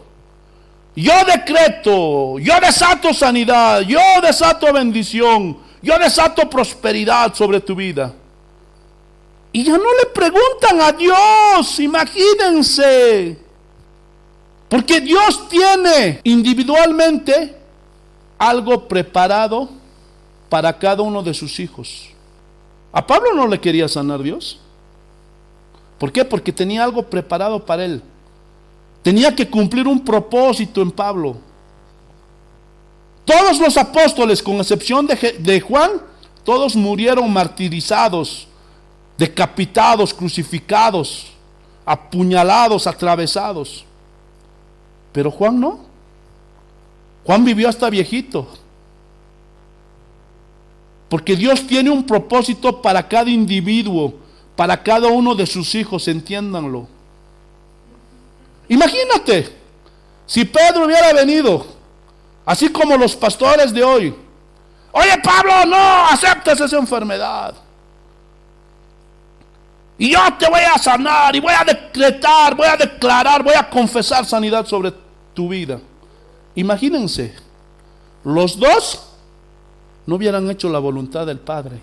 yo decreto, yo desato sanidad, yo desato bendición, yo desato prosperidad sobre tu vida. Y ya no le preguntan a Dios, imagínense. Porque Dios tiene individualmente algo preparado para cada uno de sus hijos. A Pablo no le quería sanar Dios. ¿Por qué? Porque tenía algo preparado para él. Tenía que cumplir un propósito en Pablo. Todos los apóstoles, con excepción de Juan, todos murieron martirizados, decapitados, crucificados, apuñalados, atravesados. Pero Juan no. Juan vivió hasta viejito. Porque Dios tiene un propósito para cada individuo, para cada uno de sus hijos, entiéndanlo. Imagínate, si Pedro hubiera venido, así como los pastores de hoy. Oye, Pablo, no aceptes esa enfermedad. Y yo te voy a sanar y voy a decretar, voy a declarar, voy a confesar sanidad sobre tu vida. Imagínense, los dos no hubieran hecho la voluntad del Padre.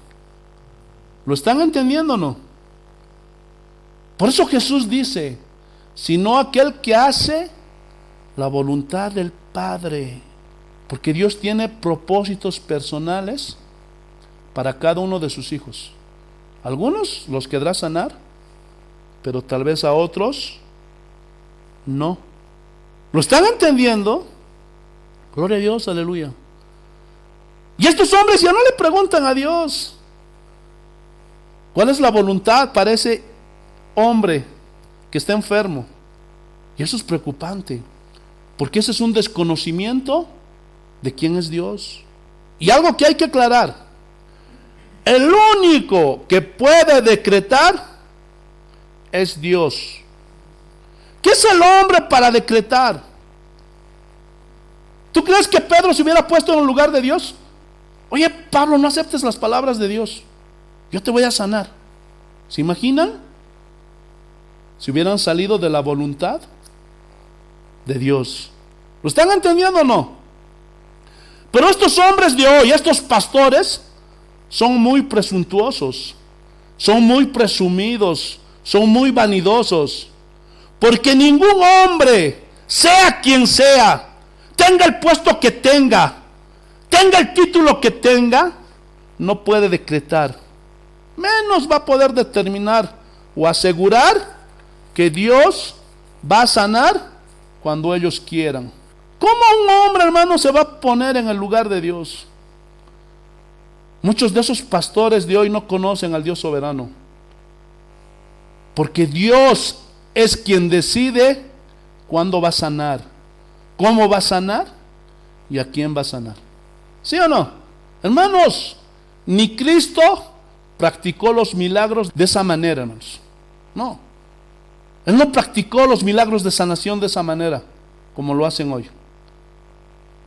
¿Lo están entendiendo o no? Por eso Jesús dice, sino aquel que hace la voluntad del Padre. Porque Dios tiene propósitos personales para cada uno de sus hijos. Algunos los querrá sanar, pero tal vez a otros no. ¿Lo están entendiendo? Gloria a Dios, aleluya. Y estos hombres ya no le preguntan a Dios cuál es la voluntad para ese hombre que está enfermo. Y eso es preocupante, porque ese es un desconocimiento de quién es Dios. Y algo que hay que aclarar: el único que puede decretar es Dios. ¿Qué es el hombre para decretar? ¿Tú crees que Pedro se hubiera puesto en el lugar de Dios? Oye, Pablo, no aceptes las palabras de Dios, yo te voy a sanar. ¿Se imaginan? Si hubieran salido de la voluntad de Dios. ¿Lo están entendiendo o no? Pero estos hombres de hoy, estos pastores, son muy presuntuosos, son muy presumidos, son muy vanidosos. Porque ningún hombre, sea quien sea, tenga el puesto que tenga el título que tenga, no puede decretar, menos va a poder determinar o asegurar que Dios va a sanar cuando ellos quieran. ¿Cómo un hombre, hermano, se va a poner en el lugar de Dios? Muchos de esos pastores de hoy no conocen al Dios soberano, porque Dios es quien decide cuándo va a sanar, cómo va a sanar y a quién va a sanar. ¿Sí o no? Hermanos, ni Cristo practicó los milagros de esa manera, hermanos. No. Él no practicó los milagros de sanación de esa manera, como lo hacen hoy.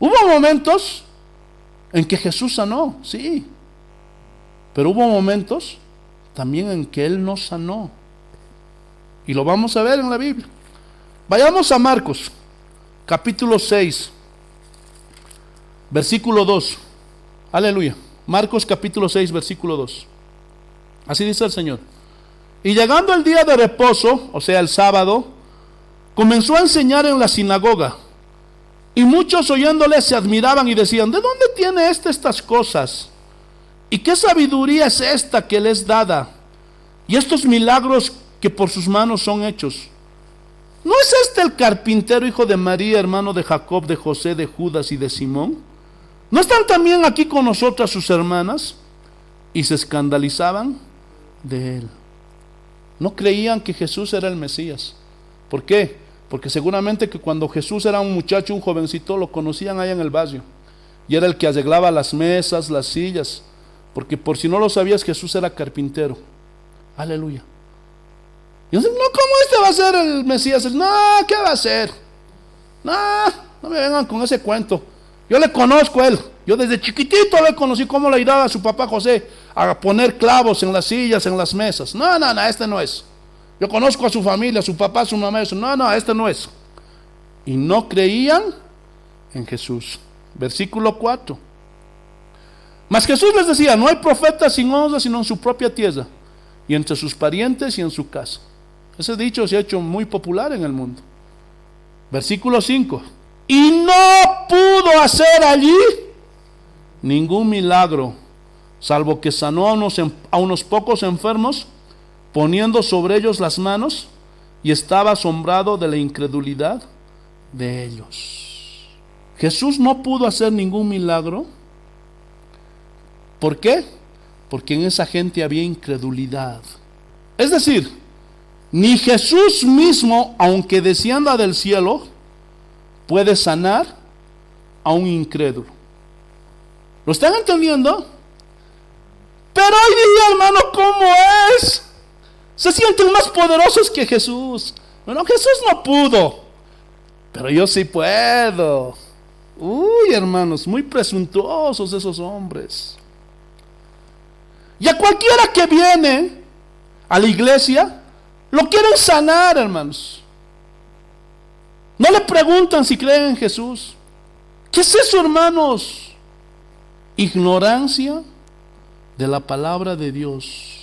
Hubo momentos en que Jesús sanó, sí. Pero hubo momentos también en que Él no sanó. Y lo vamos a ver en la Biblia. Vayamos a Marcos, capítulo 6. Versículo 2. Aleluya. Marcos capítulo 6, versículo 2. Así dice el Señor. Y llegando el día de reposo, o sea el sábado, comenzó a enseñar en la sinagoga. Y muchos oyéndole se admiraban y decían: ¿de dónde tiene estas cosas? ¿Y qué sabiduría es esta que le es dada? Y estos milagros que por sus manos son hechos. ¿No es este el carpintero, hijo de María, hermano de Jacob, de José, de Judas y de Simón? ¿No están también aquí con nosotras sus hermanas? Y se escandalizaban de él. No creían que Jesús era el Mesías. ¿Por qué? Porque seguramente que cuando Jesús era un muchacho, un jovencito, lo conocían allá en el barrio. Y era el que arreglaba las mesas, las sillas. Porque por si no lo sabías, Jesús era carpintero. Aleluya. Y dicen: no, ¿cómo este va a ser el Mesías? No, ¿qué va a ser? No me vengan con ese cuento. Yo le conozco a él. Yo desde chiquitito le conocí cómo le ayudaba a su papá José a poner clavos en las sillas, en las mesas. No, este no es. Yo conozco a su familia, a su papá, a su mamá. Este no es. Y no creían en Jesús. Versículo 4. Mas Jesús les decía: no hay profeta sin honra sino en su propia tierra, y entre sus parientes y en su casa. Ese dicho se ha hecho muy popular en el mundo. Versículo 5. Y no pudo hacer allí ningún milagro, salvo que sanó a unos pocos enfermos, poniendo sobre ellos las manos, y estaba asombrado de la incredulidad de ellos. Jesús no pudo hacer ningún milagro. ¿Por qué? Porque en esa gente había incredulidad. Es decir, ni Jesús mismo, aunque descienda del cielo, puede sanar a un incrédulo. ¿Lo están entendiendo? Pero hoy día, hermano, ¿cómo es? Se sienten más poderosos que Jesús. Bueno, Jesús no pudo, pero yo sí puedo. Uy, hermanos, muy presuntuosos esos hombres. Y a cualquiera que viene a la iglesia, lo quieren sanar, hermanos. No le preguntan si creen en Jesús. ¿Qué es eso, hermanos? Ignorancia de la palabra de Dios.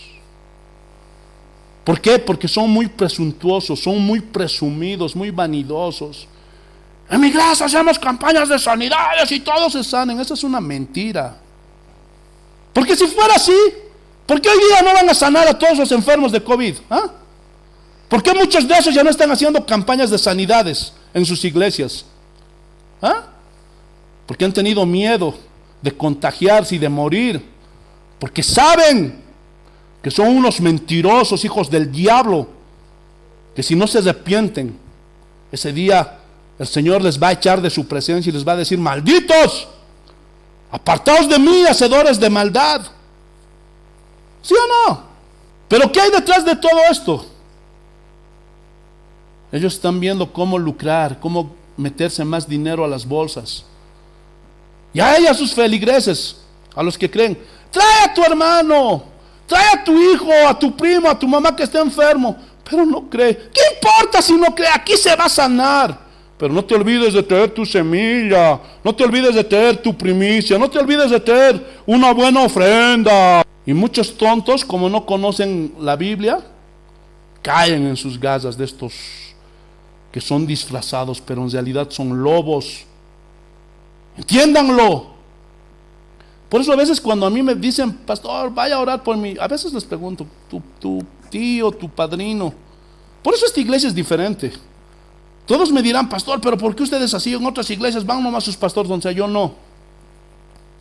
¿Por qué? Porque son muy presuntuosos, son muy presumidos, muy vanidosos. En mi iglesia hacemos campañas de sanidades y todos se sanen. Esa es una mentira. Porque si fuera así, ¿por qué hoy día no van a sanar a todos los enfermos de COVID? ¿Ah? ¿Por qué muchos de esos ya no están haciendo campañas de sanidades en sus iglesias? ¿Ah? Porque han tenido miedo de contagiarse y de morir. Porque saben que son unos mentirosos hijos del diablo, que si no se arrepienten, ese día el Señor les va a echar de su presencia y les va a decir: malditos, apartaos de mí, hacedores de maldad. ¿Sí o no? Pero ¿qué hay detrás de todo esto? Ellos están viendo cómo lucrar, cómo meterse más dinero a las bolsas. Y a sus feligreses, a los que creen: trae a tu hermano, trae a tu hijo, a tu primo, a tu mamá que está enfermo. Pero no cree. ¿Qué importa si no cree? Aquí se va a sanar. Pero no te olvides de traer tu semilla, no te olvides de traer tu primicia, no te olvides de traer una buena ofrenda. Y muchos tontos, como no conocen la Biblia, caen en sus gazas de estos que son disfrazados, pero en realidad son lobos. Entiéndanlo. Por eso a veces cuando a mí me dicen: pastor, vaya a orar por mí, a veces les pregunto: tu tío, tu padrino. Por eso esta iglesia es diferente. Todos me dirán: pastor, pero ¿por qué ustedes así? En otras iglesias van nomás sus pastores, donde sea, yo no.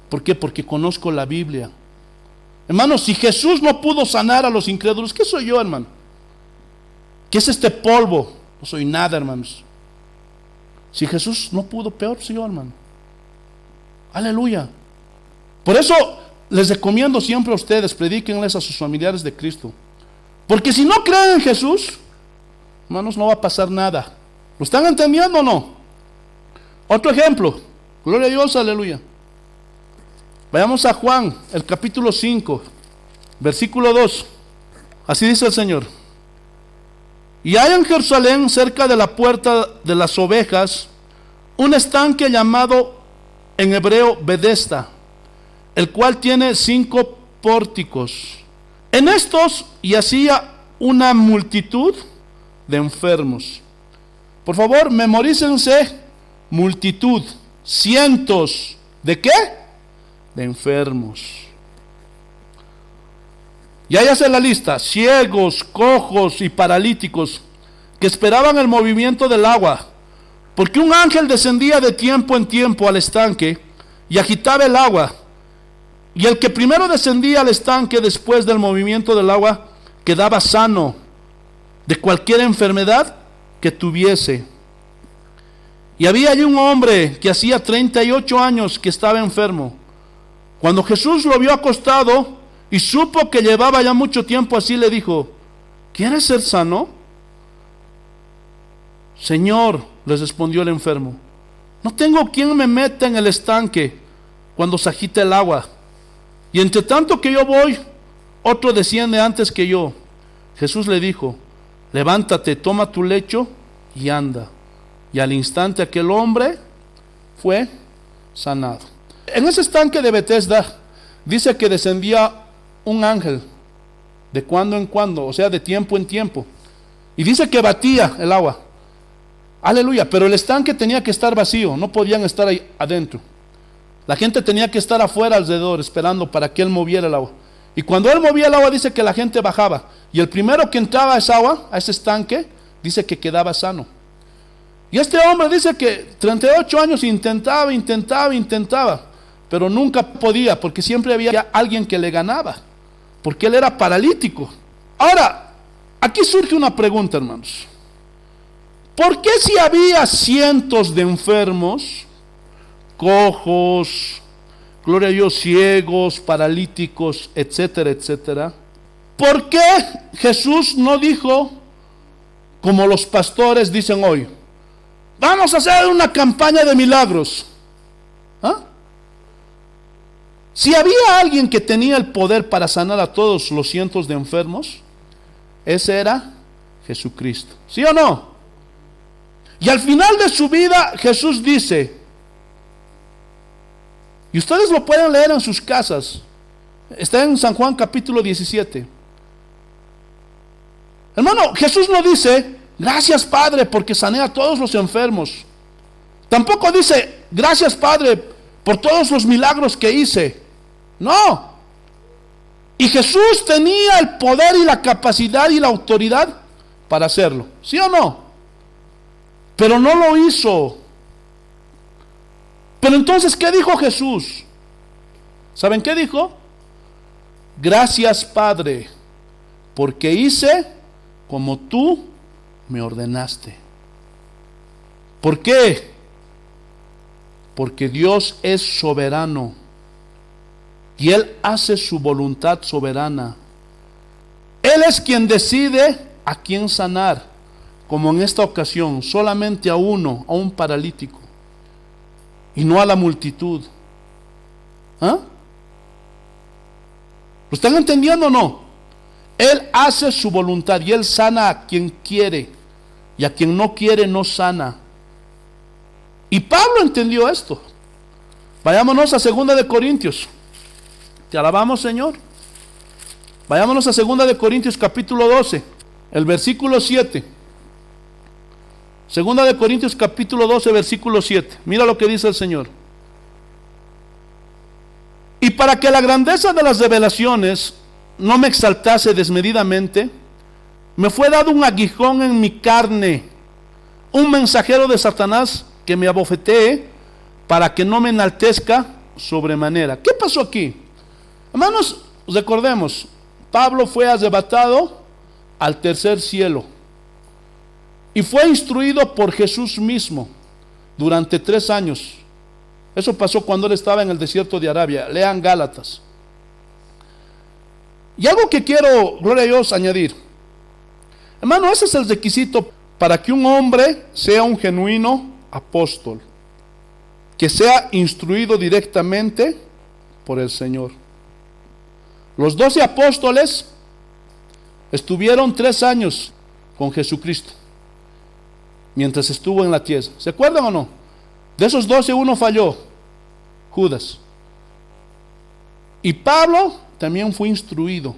¿Por qué? Porque conozco la Biblia. Hermanos, si Jesús no pudo sanar a los incrédulos, ¿qué soy yo, hermano? ¿Qué es este polvo? No soy nada, hermanos. Si Jesús no pudo, peor soy yo, hermano. Aleluya. Por eso les recomiendo siempre a ustedes: predíquenles a sus familiares de Cristo. Porque si no creen en Jesús, hermanos, no va a pasar nada. ¿Lo están entendiendo o no? Otro ejemplo. Gloria a Dios, aleluya. Vayamos a Juan, el capítulo 5, versículo 2. Así dice el Señor: y hay en Jerusalén, cerca de la puerta de las ovejas, un estanque llamado en hebreo Betesda, el cual tiene 5 pórticos. En estos yacía una multitud de enfermos. Por favor, memorícense: multitud, cientos, ¿de qué? De enfermos. Y ahí hace la lista: ciegos, cojos y paralíticos, que esperaban el movimiento del agua, porque un ángel descendía de tiempo en tiempo al estanque y agitaba el agua. Y el que primero descendía al estanque después del movimiento del agua quedaba sano de cualquier enfermedad que tuviese. Y había allí un hombre que hacía 38 años que estaba enfermo. Cuando Jesús lo vio acostado y supo que llevaba ya mucho tiempo así, le dijo: ¿quieres ser sano? Señor, les respondió el enfermo, no tengo quien me meta en el estanque cuando se agita el agua. Y entre tanto que yo voy, otro desciende antes que yo. Jesús le dijo: levántate, toma tu lecho y anda. Y al instante aquel hombre fue sanado. En ese estanque de Betesda dice que descendía un ángel de cuando en cuando, o sea, de tiempo en tiempo. Y dice que batía el agua. Aleluya, pero el estanque tenía que estar vacío, no podían estar ahí adentro. La gente tenía que estar afuera alrededor esperando para que él moviera el agua. Y cuando él movía el agua, dice que la gente bajaba. Y el primero que entraba a esa agua, a ese estanque, dice que quedaba sano. Y este hombre dice que 38 años intentaba, pero nunca podía, porque siempre había alguien que le ganaba, porque él era paralítico. Ahora, aquí surge una pregunta, hermanos. ¿Por qué si había cientos de enfermos, cojos, gloria a Dios, ciegos, paralíticos, etcétera, etcétera. ¿Por qué Jesús no dijo, como los pastores dicen hoy, vamos a hacer una campaña de milagros? ¿Ah? Si había alguien que tenía el poder para sanar a todos los cientos de enfermos, ese era Jesucristo. ¿Sí o no? Y al final de su vida Jesús dice, y ustedes lo pueden leer en sus casas, está en San Juan capítulo 17. Hermano, Jesús no dice, gracias Padre porque sané a todos los enfermos. Tampoco dice, gracias Padre por todos los milagros que hice. No. Y Jesús tenía el poder y la capacidad y la autoridad para hacerlo. ¿Sí o no? Pero no lo hizo. Pero entonces, ¿qué dijo Jesús? ¿Saben qué dijo? Gracias Padre porque hice como tú me ordenaste. ¿Por qué? Porque Dios es soberano y Él hace su voluntad soberana. Él es quien decide a quién sanar, como en esta ocasión, solamente a uno, a un paralítico, y no a la multitud. ¿Ah? ¿Lo están entendiendo o no? Él hace su voluntad y Él sana a quien quiere, y a quien no quiere no sana. Y Pablo entendió esto. Vayámonos a 2 de Corintios. Te alabamos, Señor. Vayámonos a 2 de Corintios capítulo 12, el versículo 7. 2 de Corintios capítulo 12, versículo 7. Mira lo que dice el Señor. Y para que la grandeza de las revelaciones no me exaltase desmedidamente, me fue dado un aguijón en mi carne, un mensajero de Satanás que me abofetee para que no me enaltezca sobremanera. ¿Qué pasó aquí? Hermanos, recordemos, Pablo fue arrebatado al tercer cielo y fue instruido por Jesús mismo durante 3 años. Eso pasó cuando él estaba en el desierto de Arabia. Lean Gálatas. Y algo que quiero, gloria a Dios, añadir. Hermano, ese es el requisito para que un hombre sea un genuino apóstol, que sea instruido directamente por el Señor. Los 12 apóstoles estuvieron 3 años con Jesucristo mientras estuvo en la tierra. ¿Se acuerdan o no? De esos 12 uno falló, Judas. Y Pablo también fue instruido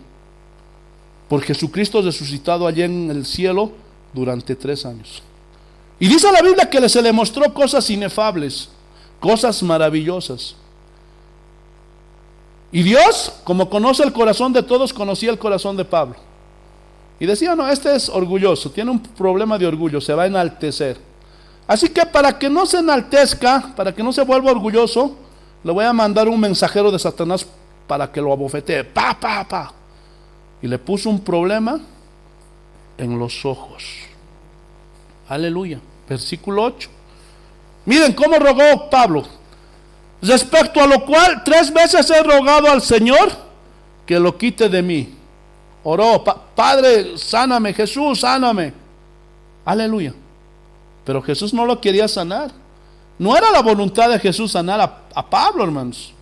por Jesucristo resucitado allá en el cielo durante 3 años. Y dice la Biblia que se le mostró cosas inefables, cosas maravillosas. Y Dios, como conoce el corazón de todos, conocía el corazón de Pablo. Y decía, no, este es orgulloso, tiene un problema de orgullo, se va a enaltecer. Así que para que no se enaltezca, para que no se vuelva orgulloso, le voy a mandar un mensajero de Satanás para que lo abofetee. Y le puso un problema en los ojos. Aleluya. Versículo 8. Miren cómo rogó Pablo. Respecto a lo cual 3 veces he rogado al Señor que lo quite de mí. Oró, Padre, sáname, Jesús, sáname. Aleluya. Pero Jesús no lo quería sanar. No era la voluntad de Jesús sanar a Pablo, hermanos.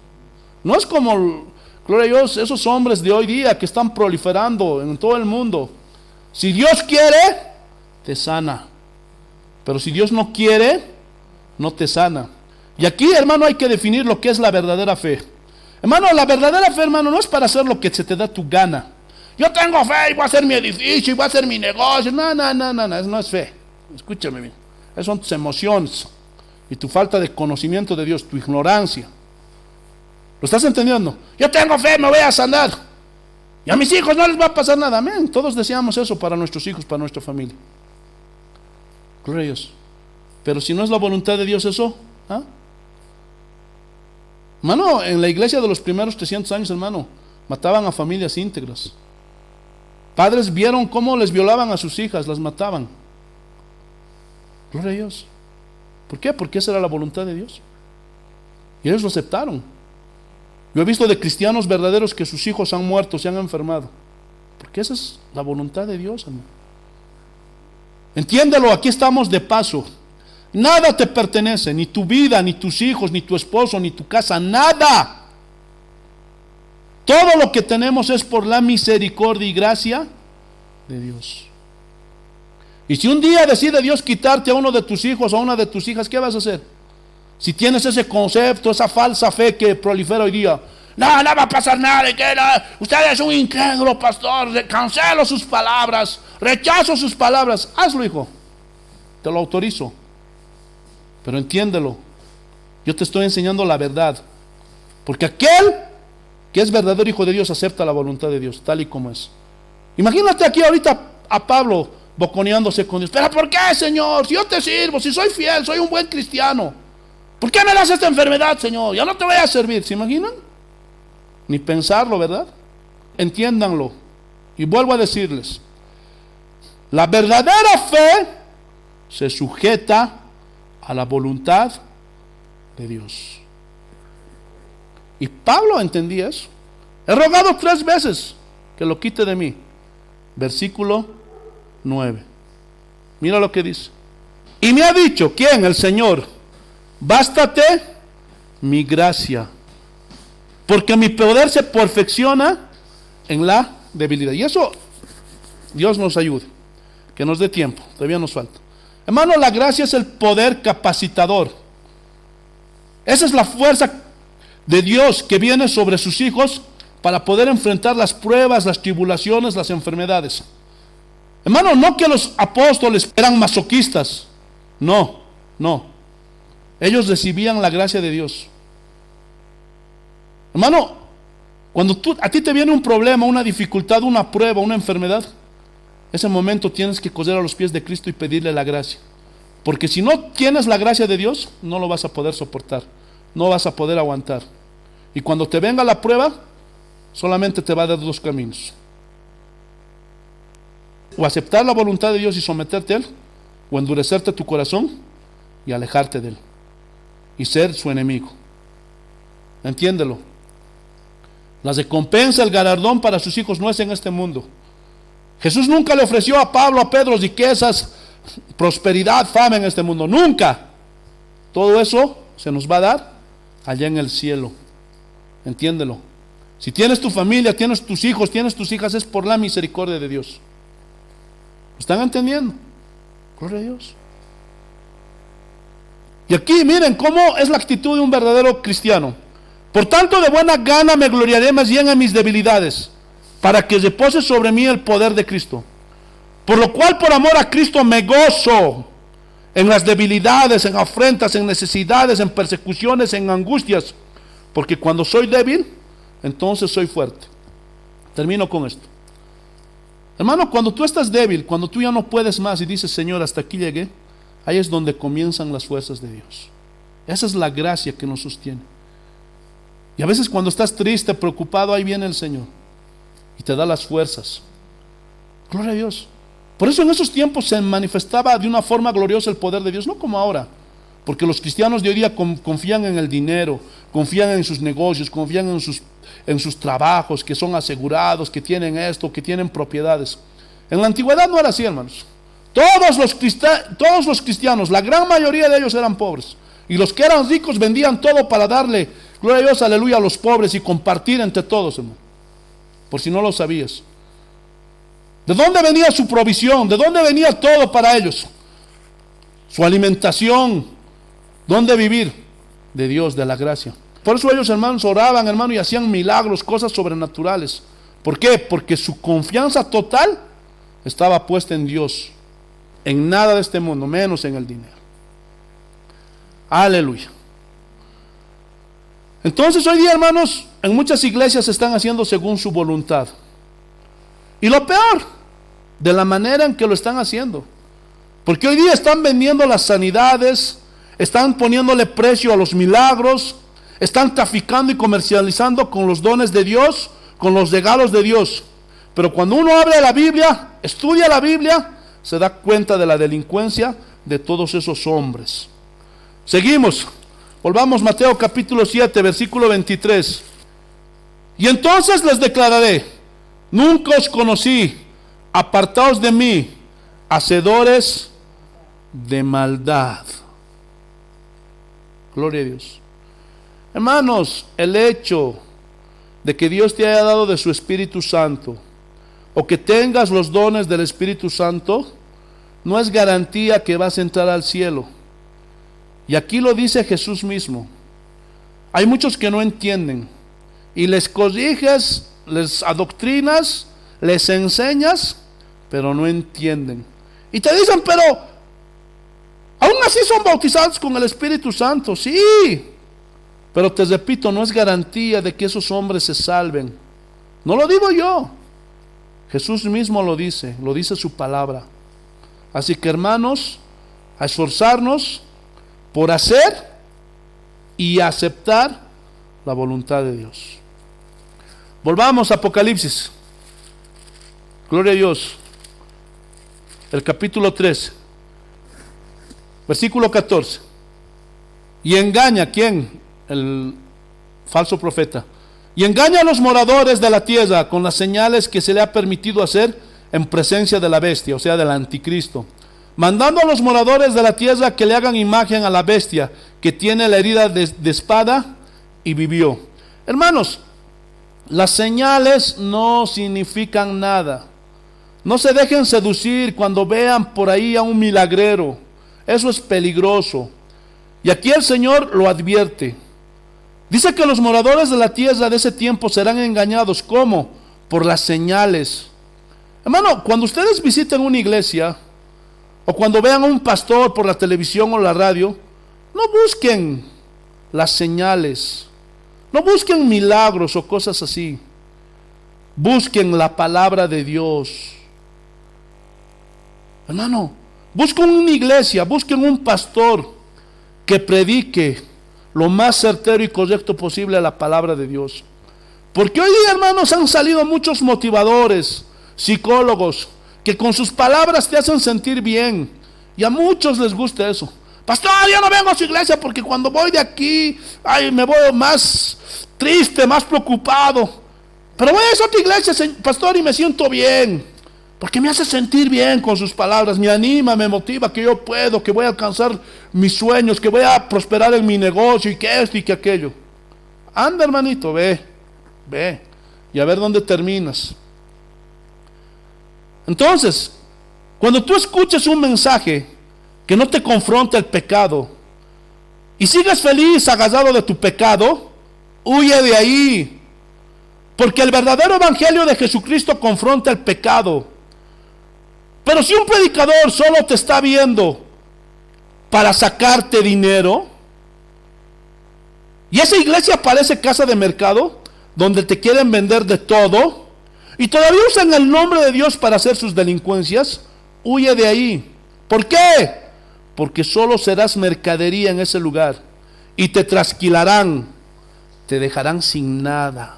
No es como, gloria a Dios, esos hombres de hoy día que están proliferando en todo el mundo. Si Dios quiere, te sana. Pero si Dios no quiere, no te sana. Y aquí, hermano, hay que definir lo que es la verdadera fe. Hermano, la verdadera fe, hermano, no es para hacer lo que se te da tu gana. Yo tengo fe y voy a hacer mi edificio y voy a hacer mi negocio. No, eso no es fe. Escúchame bien. Esas son tus emociones y tu falta de conocimiento de Dios, tu ignorancia. ¿Lo estás entendiendo? Yo tengo fe, me voy a sanar. Y a mis hijos no les va a pasar nada. Amén. Todos deseamos eso para nuestros hijos, para nuestra familia. Gloria a Dios. Pero si no es la voluntad de Dios eso, ¿ah? Hermano, en la iglesia de los primeros 300 años, hermano, mataban a familias íntegras. Padres vieron cómo les violaban a sus hijas, las mataban. Gloria a Dios. ¿Por qué? Porque esa era la voluntad de Dios. Y ellos lo aceptaron. Yo he visto de cristianos verdaderos que sus hijos han muerto, se han enfermado. Porque esa es la voluntad de Dios, hermano. Entiéndelo, aquí estamos de paso. Nada te pertenece, ni tu vida, ni tus hijos, ni tu esposo, ni tu casa, nada. Todo lo que tenemos es por la misericordia y gracia de Dios. Y si un día decide Dios quitarte a uno de tus hijos o a una de tus hijas, ¿qué vas a hacer? Si tienes ese concepto, esa falsa fe que prolifera hoy día, no va a pasar nada, usted es un incrédulo, pastor, cancelo sus palabras, rechazo sus palabras, hazlo, hijo, te lo autorizo, pero entiéndelo, yo te estoy enseñando la verdad, porque aquel que es verdadero hijo de Dios acepta la voluntad de Dios, tal y como es. Imagínate aquí ahorita a Pablo boconeándose con Dios, pero ¿por qué, Señor? Si yo te sirvo, si soy fiel, soy un buen cristiano, ¿por qué me das esta enfermedad, Señor? Ya no te voy a servir. ¿Se imaginan? Ni pensarlo, ¿verdad? Entiéndanlo. Y vuelvo a decirles, la verdadera fe se sujeta a la voluntad de Dios. Y Pablo entendía eso. He rogado 3 veces que lo quite de mí. Versículo 9. Mira lo que dice. Y me ha dicho, ¿quién? El Señor. Bástate mi gracia, porque mi poder se perfecciona en la debilidad. Y eso, Dios nos ayude, que nos dé tiempo, todavía nos falta. Hermano, la gracia es el poder capacitador. Esa es la fuerza de Dios que viene sobre sus hijos para poder enfrentar las pruebas, las tribulaciones, las enfermedades. Hermano, no que los apóstoles eran masoquistas, no. Ellos recibían la gracia de Dios. Hermano, cuando a ti te viene un problema, una dificultad, una prueba, una enfermedad, ese momento tienes que correr a los pies de Cristo y pedirle la gracia. Porque si no tienes la gracia de Dios, no lo vas a poder soportar, no vas a poder aguantar. Y cuando te venga la prueba, solamente te va a dar 2 caminos. O aceptar la voluntad de Dios y someterte a Él, o endurecerte tu corazón y alejarte de Él y ser su enemigo. Entiéndelo. La recompensa, el galardón para sus hijos no es en este mundo. Jesús nunca le ofreció a Pablo, a Pedro riquezas, prosperidad, fama en este mundo, nunca. Todo eso se nos va a dar allá en el cielo. Entiéndelo. Si tienes tu familia, tienes tus hijos, tienes tus hijas, es por la misericordia de Dios. ¿Están entendiendo? Gloria a Dios. Y aquí miren cómo es la actitud de un verdadero cristiano. Por tanto, de buena gana me gloriaré más bien en mis debilidades, para que repose sobre mí el poder de Cristo. Por lo cual, por amor a Cristo, me gozo en las debilidades, en afrentas, en necesidades, en persecuciones, en angustias, porque cuando soy débil, entonces soy fuerte. Termino con esto. Hermano, cuando tú estás débil, cuando tú ya no puedes más y dices, Señor, hasta aquí llegué, ahí es donde comienzan las fuerzas de Dios. Esa es la gracia que nos sostiene. Y a veces cuando estás triste, preocupado, ahí viene el Señor y te da las fuerzas. Gloria a Dios. Por eso en esos tiempos se manifestaba de una forma gloriosa el poder de Dios, no como ahora. Porque los cristianos de hoy día confían en el dinero, confían en sus negocios, confían en sus trabajos, que son asegurados, que tienen esto, que tienen propiedades. En la antigüedad no era así, hermanos. Todos los cristianos, la gran mayoría de ellos eran pobres. Y los que eran ricos vendían todo para darle, gloria a Dios, aleluya, a los pobres y compartir entre todos, hermano. Por si no lo sabías. ¿De dónde venía su provisión? ¿De dónde venía todo para ellos? Su alimentación. ¿Dónde vivir? De Dios, de la gracia. Por eso ellos, hermanos, oraban, hermano, y hacían milagros, cosas sobrenaturales. ¿Por qué? Porque su confianza total estaba puesta en Dios. En nada de este mundo, menos en el dinero. Aleluya. Entonces hoy día, hermanos, en muchas iglesias se están haciendo según su voluntad. Y lo peor, de la manera en que lo están haciendo. Porque hoy día están vendiendo las sanidades, están poniéndole precio a los milagros, están traficando y comercializando con los dones de Dios, con los regalos de Dios. Pero cuando uno abre la Biblia, estudia la Biblia, se da cuenta de la delincuencia de todos esos hombres. Seguimos. Volvamos Mateo capítulo 7, versículo 23. Y entonces les declararé: nunca os conocí, apartaos de mí, hacedores de maldad. Gloria a Dios. Hermanos, el hecho de que Dios te haya dado de su Espíritu Santo, o que tengas los dones del Espíritu Santo, no es garantía que vas a entrar al cielo. Y aquí lo dice Jesús mismo. Hay muchos que no entienden, y les corriges, les adoctrinas, les enseñas, pero no entienden. Y te dicen: pero aún así son bautizados con el Espíritu Santo. Sí, pero te repito, no es garantía de que esos hombres se salven. No lo digo yo, Jesús mismo lo dice su palabra. Así que, hermanos, a esforzarnos por hacer y aceptar la voluntad de Dios. Volvamos a Apocalipsis. Gloria a Dios. El capítulo 13, versículo 14. Y engaña, ¿quién? El falso profeta. Y engaña a los moradores de la tierra con las señales que se le ha permitido hacer en presencia de la bestia, o sea, del anticristo, mandando a los moradores de la tierra que le hagan imagen a la bestia que tiene la herida de espada y vivió. Hermanos, las señales no significan nada. No se dejen seducir cuando vean por ahí a un milagrero. Eso es peligroso. Y aquí el Señor lo advierte. Dice que los moradores de la tierra de ese tiempo serán engañados. ¿Cómo? Por las señales. Hermano, cuando ustedes visiten una iglesia, o cuando vean a un pastor por la televisión o la radio, no busquen las señales, no busquen milagros o cosas así. Busquen la palabra de Dios. Hermano, busquen una iglesia, busquen un pastor que predique lo más certero y correcto posible la palabra de Dios. Porque hoy día, hermanos, han salido muchos motivadores, psicólogos, que con sus palabras te hacen sentir bien. Y a muchos les gusta eso. Pastor, yo no vengo a su iglesia porque cuando voy de aquí, me voy más triste, más preocupado. Pero voy a esa otra iglesia, pastor, y me siento bien. Porque me hace sentir bien con sus palabras, me anima, me motiva que yo puedo, que voy a alcanzar mis sueños, que voy a prosperar en mi negocio y que esto y que aquello. Anda, hermanito, ve y a ver dónde terminas. Entonces, cuando tú escuches un mensaje que no te confronta el pecado y sigues feliz agarrado de tu pecado, huye de ahí. Porque el verdadero evangelio de Jesucristo confronta el pecado. Pero si un predicador solo te está viendo para sacarte dinero, y esa iglesia parece casa de mercado, donde te quieren vender de todo, y todavía usan el nombre de Dios para hacer sus delincuencias, huye de ahí. ¿Por qué? Porque solo serás mercadería en ese lugar, y te trasquilarán, te dejarán sin nada.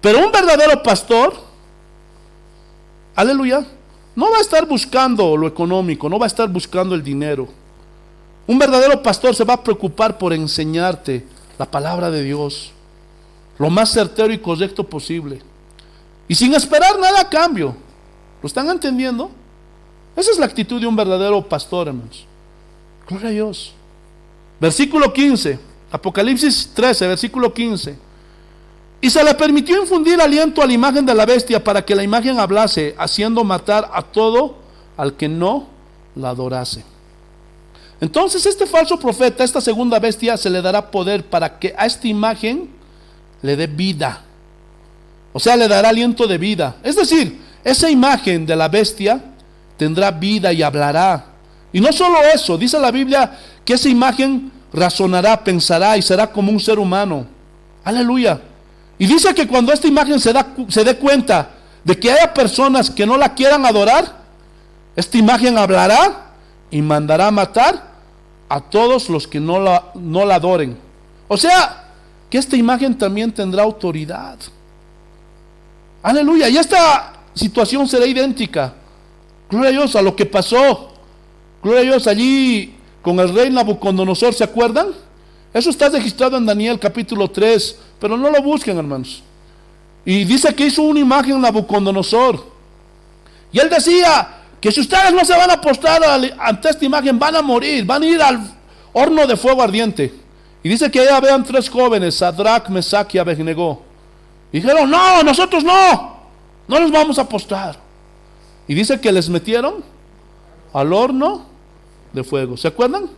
Pero un verdadero pastor, aleluya, no va a estar buscando lo económico, no va a estar buscando el dinero. Un verdadero pastor se va a preocupar por enseñarte la palabra de Dios, lo más certero y correcto posible, y sin esperar nada a cambio. ¿Lo están entendiendo? Esa es la actitud de un verdadero pastor, hermanos. Gloria a Dios. Versículo 15, Apocalipsis 13, versículo 15. Y se le permitió infundir aliento a la imagen de la bestia para que la imagen hablase, haciendo matar a todo al que no la adorase. Entonces este falso profeta, esta segunda bestia, se le dará poder para que a esta imagen le dé vida. O sea, le dará aliento de vida. Es decir, esa imagen de la bestia tendrá vida y hablará. Y no solo eso, dice la Biblia que esa imagen razonará, pensará y será como un ser humano. Aleluya. Y dice que cuando esta imagen se dé cuenta de que haya personas que no la quieran adorar, esta imagen hablará y mandará a matar a todos los que no la adoren. O sea, que esta imagen también tendrá autoridad. Aleluya. Y esta situación será idéntica, gloria a Dios, a lo que pasó, gloria a Dios, allí con el rey Nabucodonosor. ¿Se acuerdan? Eso está registrado en Daniel capítulo 3, pero no lo busquen, hermanos. Y dice que hizo una imagen Nabucodonosor. Y él decía que si ustedes no se van a postrar ante esta imagen, van a morir, van a ir al horno de fuego ardiente. Y dice que allá vean 3 jóvenes, Sadrach, Mesach y Abednego. Y dijeron, no, nosotros no nos vamos a postrar. Y dice que les metieron al horno de fuego. ¿Se acuerdan?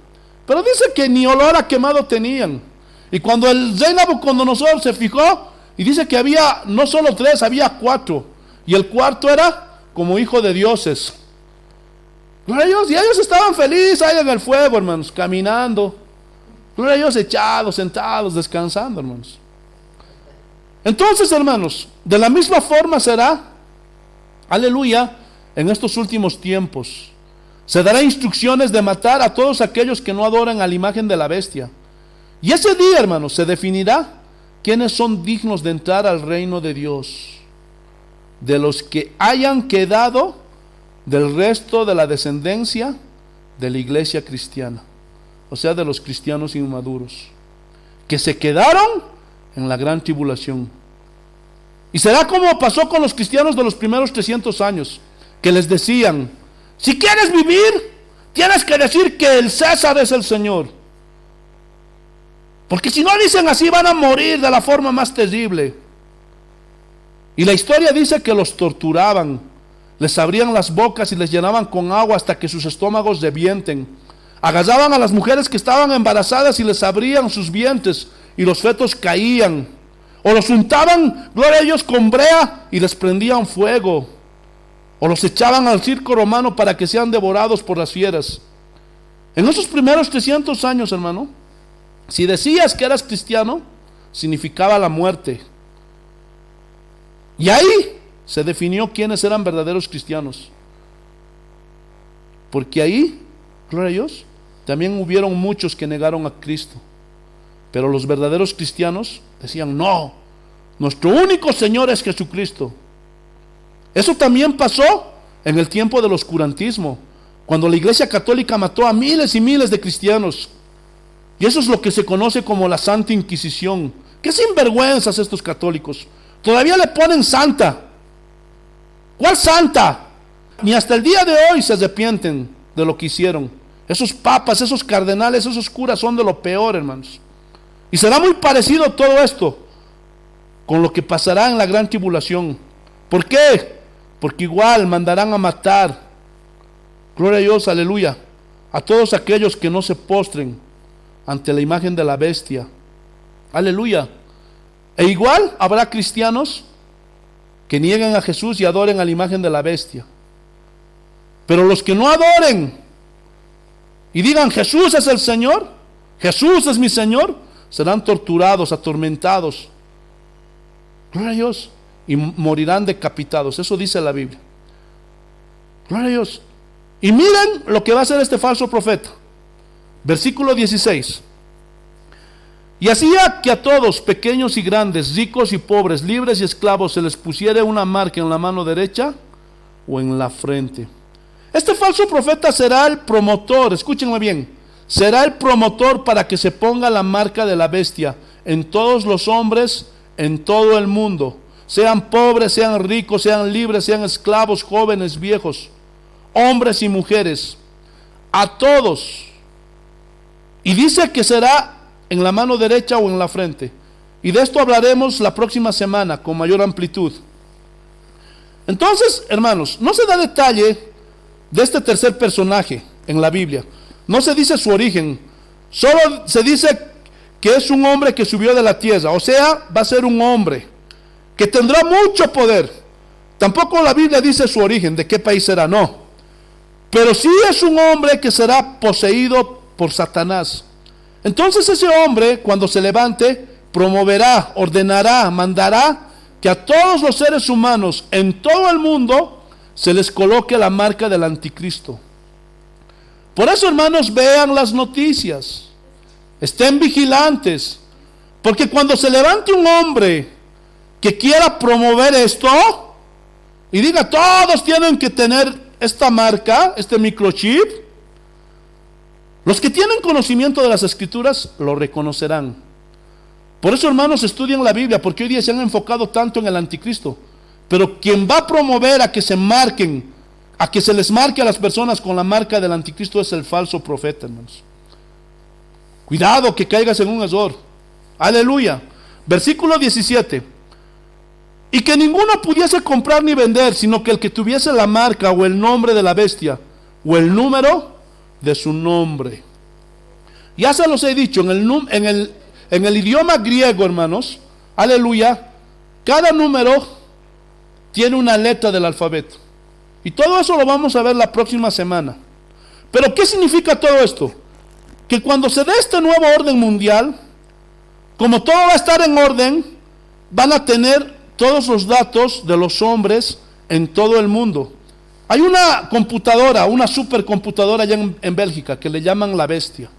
Pero dice que ni olor a quemado tenían. Y cuando el rey Nabucodonosor se fijó, y dice que había no solo 3, había 4. Y el cuarto era como hijo de dioses. Gloria a Dios. Y ellos estaban felices ahí en el fuego, hermanos, caminando. Gloria a Dios, echados, sentados, descansando, hermanos. Entonces, hermanos, de la misma forma será, aleluya, en estos últimos tiempos. Se dará instrucciones de matar a todos aquellos que no adoran a la imagen de la bestia. Y ese día, hermanos, se definirá quiénes son dignos de entrar al reino de Dios. De los que hayan quedado del resto de la descendencia de la iglesia cristiana. O sea, de los cristianos inmaduros. Que se quedaron en la gran tribulación. Y será como pasó con los cristianos de los primeros 300 años. Que les decían, si quieres vivir, tienes que decir que el César es el Señor. Porque si no dicen así, van a morir de la forma más terrible. Y la historia dice que los torturaban, les abrían las bocas y les llenaban con agua hasta que sus estómagos revienten. Agarraban a las mujeres que estaban embarazadas y les abrían sus vientres y los fetos caían. O los untaban, gloria a Dios, con brea y les prendían fuego. O los echaban al circo romano para que sean devorados por las fieras. En esos primeros 300 años, hermano, si decías que eras cristiano, significaba la muerte. Y ahí se definió quiénes eran verdaderos cristianos. Porque ahí, gloria a Dios, también hubieron muchos que negaron a Cristo. Pero los verdaderos cristianos decían, no, nuestro único Señor es Jesucristo. Eso también pasó en el tiempo del oscurantismo, cuando la Iglesia Católica mató a miles y miles de cristianos. Y eso es lo que se conoce como la Santa Inquisición. Qué sinvergüenzas estos católicos. Todavía le ponen santa. ¿Cuál santa? Ni hasta el día de hoy se arrepienten de lo que hicieron. Esos papas, esos cardenales, esos curas son de lo peor, hermanos. Y será muy parecido todo esto con lo que pasará en la gran tribulación. ¿Por qué? Porque igual mandarán a matar, gloria a Dios, aleluya, a todos aquellos que no se postren ante la imagen de la bestia. Aleluya. E igual habrá cristianos que nieguen a Jesús y adoren a la imagen de la bestia. Pero los que no adoren y digan Jesús es el Señor, Jesús es mi Señor, serán torturados, atormentados, gloria a Dios, y morirán decapitados. Eso dice la Biblia. Gloria a Dios. Y miren lo que va a hacer este falso profeta. Versículo 16. Y hacía que a todos, pequeños y grandes, ricos y pobres, libres y esclavos, se les pusiera una marca en la mano derecha o en la frente. Este falso profeta será el promotor, escúchenme bien, será el promotor para que se ponga la marca de la bestia en todos los hombres, en todo el mundo, sean pobres, sean ricos, sean libres, sean esclavos, jóvenes, viejos, hombres y mujeres, a todos. Y dice que será en la mano derecha o en la frente. Y de esto hablaremos la próxima semana con mayor amplitud. Entonces, hermanos, no se da detalle de este tercer personaje en la Biblia. No se dice su origen. Solo se dice que es un hombre que subió de la tierra. O sea, va a ser un hombre que tendrá mucho poder. Tampoco la Biblia dice su origen, de qué país será, no. Pero sí es un hombre que será poseído por Satanás. Entonces ese hombre, cuando se levante, promoverá, ordenará, mandará que a todos los seres humanos en todo el mundo se les coloque la marca del anticristo. Por eso, hermanos, vean las noticias, estén vigilantes, porque cuando se levante un hombre que quiera promover esto y diga todos tienen que tener esta marca, este microchip, Los que tienen conocimiento de las Escrituras lo reconocerán. Por eso, hermanos, estudian la Biblia, porque hoy día se han enfocado tanto en el anticristo. Pero quien va a promover a que se marquen, a que se les marque a las personas con la marca del anticristo, es el falso profeta, hermanos. Cuidado que caigas en un error. Aleluya. Versículo 17. Y que ninguno pudiese comprar ni vender, sino que el que tuviese la marca o el nombre de la bestia, o el número de su nombre. Ya se los he dicho, en el idioma griego, hermanos, aleluya, cada número tiene una letra del alfabeto. Y todo eso lo vamos a ver la próxima semana. Pero ¿qué significa todo esto? Que cuando se dé este nuevo orden mundial, como todo va a estar en orden, van a tener todos los datos de los hombres en todo el mundo. Hay una computadora, una supercomputadora allá en Bélgica, que le llaman la bestia.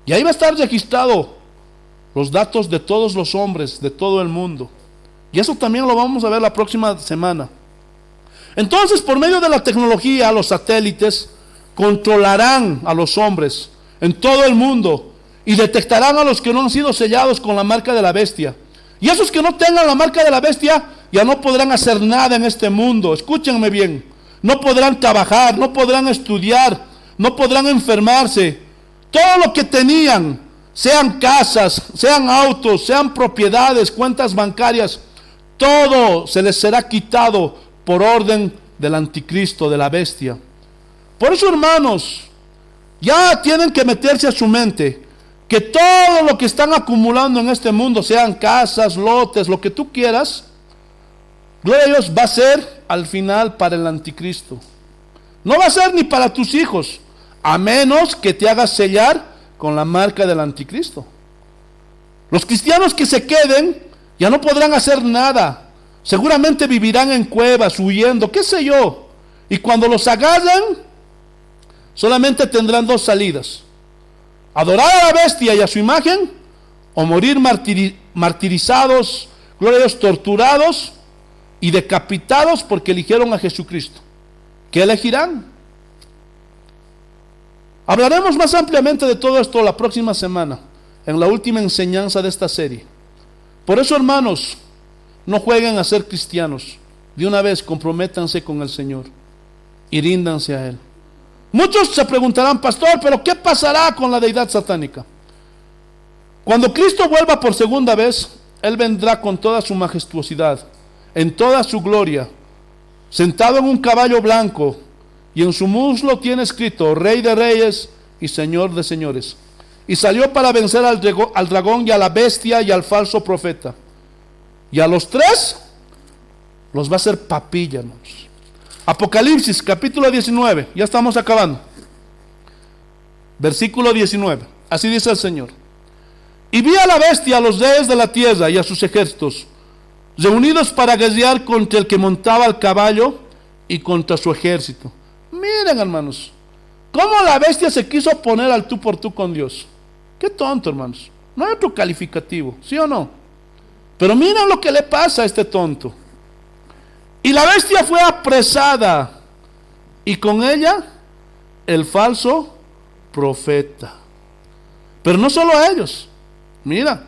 Y ahí va a estar registrado los datos de todos los hombres de todo el mundo. Y eso también lo vamos a ver la próxima semana. Entonces, por medio de la tecnología, los satélites controlarán a los hombres en todo el mundo y detectarán a los que no han sido sellados con la marca de la bestia. Y esos que no tengan la marca de la bestia ya no podrán hacer nada en este mundo. Escúchenme bien. No podrán trabajar, no podrán estudiar, no podrán enfermarse. Todo lo que tenían, sean casas, sean autos, sean propiedades, cuentas bancarias, todo se les será quitado por orden del anticristo, de la bestia. Por eso, hermanos, ya tienen que meterse a su mente que todo lo que están acumulando en este mundo, sean casas, lotes, lo que tú quieras, gloria a Dios, va a ser al final para el anticristo. No va a ser ni para tus hijos, a menos que te hagas sellar con la marca del anticristo. Los cristianos que se queden ya no podrán hacer nada. Seguramente vivirán en cuevas, huyendo, qué sé yo. Y cuando los agarren, solamente tendrán dos salidas: adorar a la bestia y a su imagen, o morir martirizados, gloria a Dios, torturados y decapitados porque eligieron a Jesucristo. ¿Qué elegirán? Hablaremos más ampliamente de todo esto la próxima semana, en la última enseñanza de esta serie. Por eso, hermanos, no jueguen a ser cristianos. De una vez comprométanse con el Señor y ríndanse a Él. Muchos se preguntarán: pastor, ¿pero qué pasará con la deidad satánica? Cuando Cristo vuelva por segunda vez, Él vendrá con toda su majestuosidad, en toda su gloria, sentado en un caballo blanco, y en su muslo tiene escrito: Rey de Reyes y Señor de Señores. Y salió para vencer al dragón y a la bestia y al falso profeta. Y a los tres los va a hacer papilla, hermanos. Apocalipsis capítulo 19, ya estamos acabando. Versículo 19, así dice el Señor: y vi a la bestia, a los reyes de la tierra y a sus ejércitos, reunidos para guerrear contra el que montaba el caballo y contra su ejército. Miren, hermanos, cómo la bestia se quiso poner al tú por tú con Dios. Qué tonto, hermanos. No hay otro calificativo, ¿sí o no? Pero miren lo que le pasa a este tonto. Y la bestia fue apresada, y con ella el falso profeta. Pero no solo a ellos. Mira,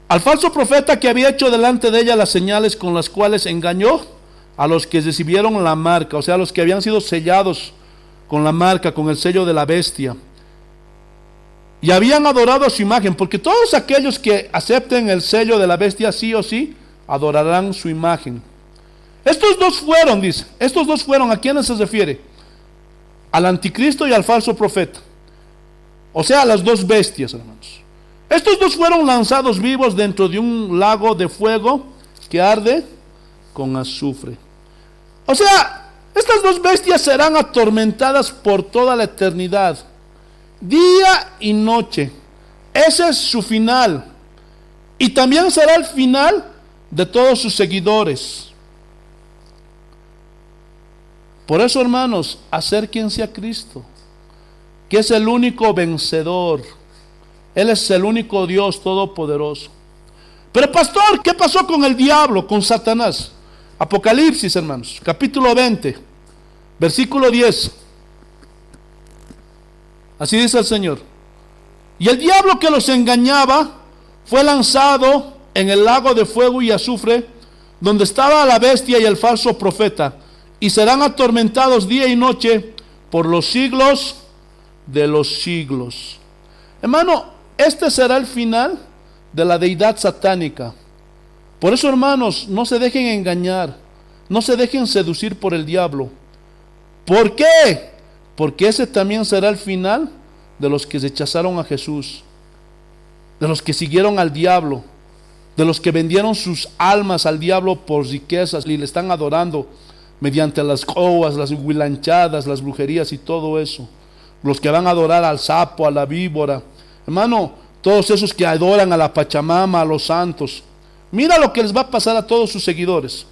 al falso profeta que había hecho delante de ella las señales con las cuales engañó a los que recibieron la marca, o sea, a los que habían sido sellados con la marca, con el sello de la bestia, y habían adorado a su imagen, porque todos aquellos que acepten el sello de la bestia, sí o sí, adorarán su imagen. Estos dos fueron, dice, estos dos fueron, ¿a quiénes se refiere? Al anticristo y al falso profeta. O sea, a las dos bestias, hermanos. Estos dos fueron lanzados vivos dentro de un lago de fuego que arde con azufre. O sea, estas dos bestias serán atormentadas por toda la eternidad, día y noche. Ese es su final. Y también será el final de todos sus seguidores. Por eso, hermanos, acérquense a Cristo, que es el único vencedor. Él es el único Dios todopoderoso. Pero pastor, ¿qué pasó con el diablo, con Satanás? Apocalipsis, hermanos, capítulo 20, versículo 10. Así dice el Señor. Y el diablo que los engañaba fue lanzado en el lago de fuego y azufre, donde estaba la bestia y el falso profeta, y serán atormentados día y noche por los siglos de los siglos. Hermano, este será el final de la deidad satánica. Por eso, hermanos, no se dejen engañar, no se dejen seducir por el diablo. ¿Por qué? Porque ese también será el final de los que rechazaron a Jesús, de los que siguieron al diablo, de los que vendieron sus almas al diablo por riquezas y le están adorando mediante las coas, las huilanchadas, las brujerías y todo eso. Los que van a adorar al sapo, a la víbora. Hermano, todos esos que adoran a la Pachamama, a los santos. Mira lo que les va a pasar a todos sus seguidores.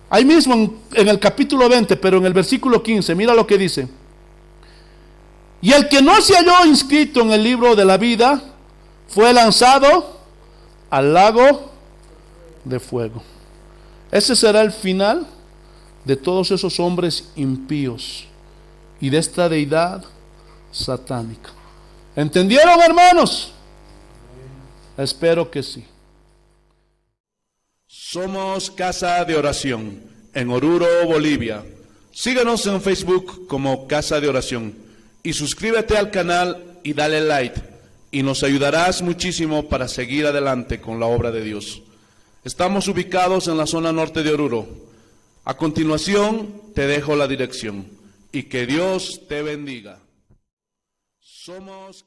Ahí mismo en el capítulo 20, pero en el versículo 15, mira lo que dice. Y el que no se halló inscrito en el libro de la vida fue lanzado al lago de fuego. Ese será el final de todos esos hombres impíos y de esta deidad satánica. ¿Entendieron, hermanos? Espero que sí. Somos Casa de Oración en Oruro, Bolivia. Síguenos en Facebook como Casa de Oración y suscríbete al canal y dale like, y nos ayudarás muchísimo para seguir adelante con la obra de Dios. Estamos ubicados en la zona norte de Oruro. A continuación te dejo la dirección y que Dios te bendiga. Somos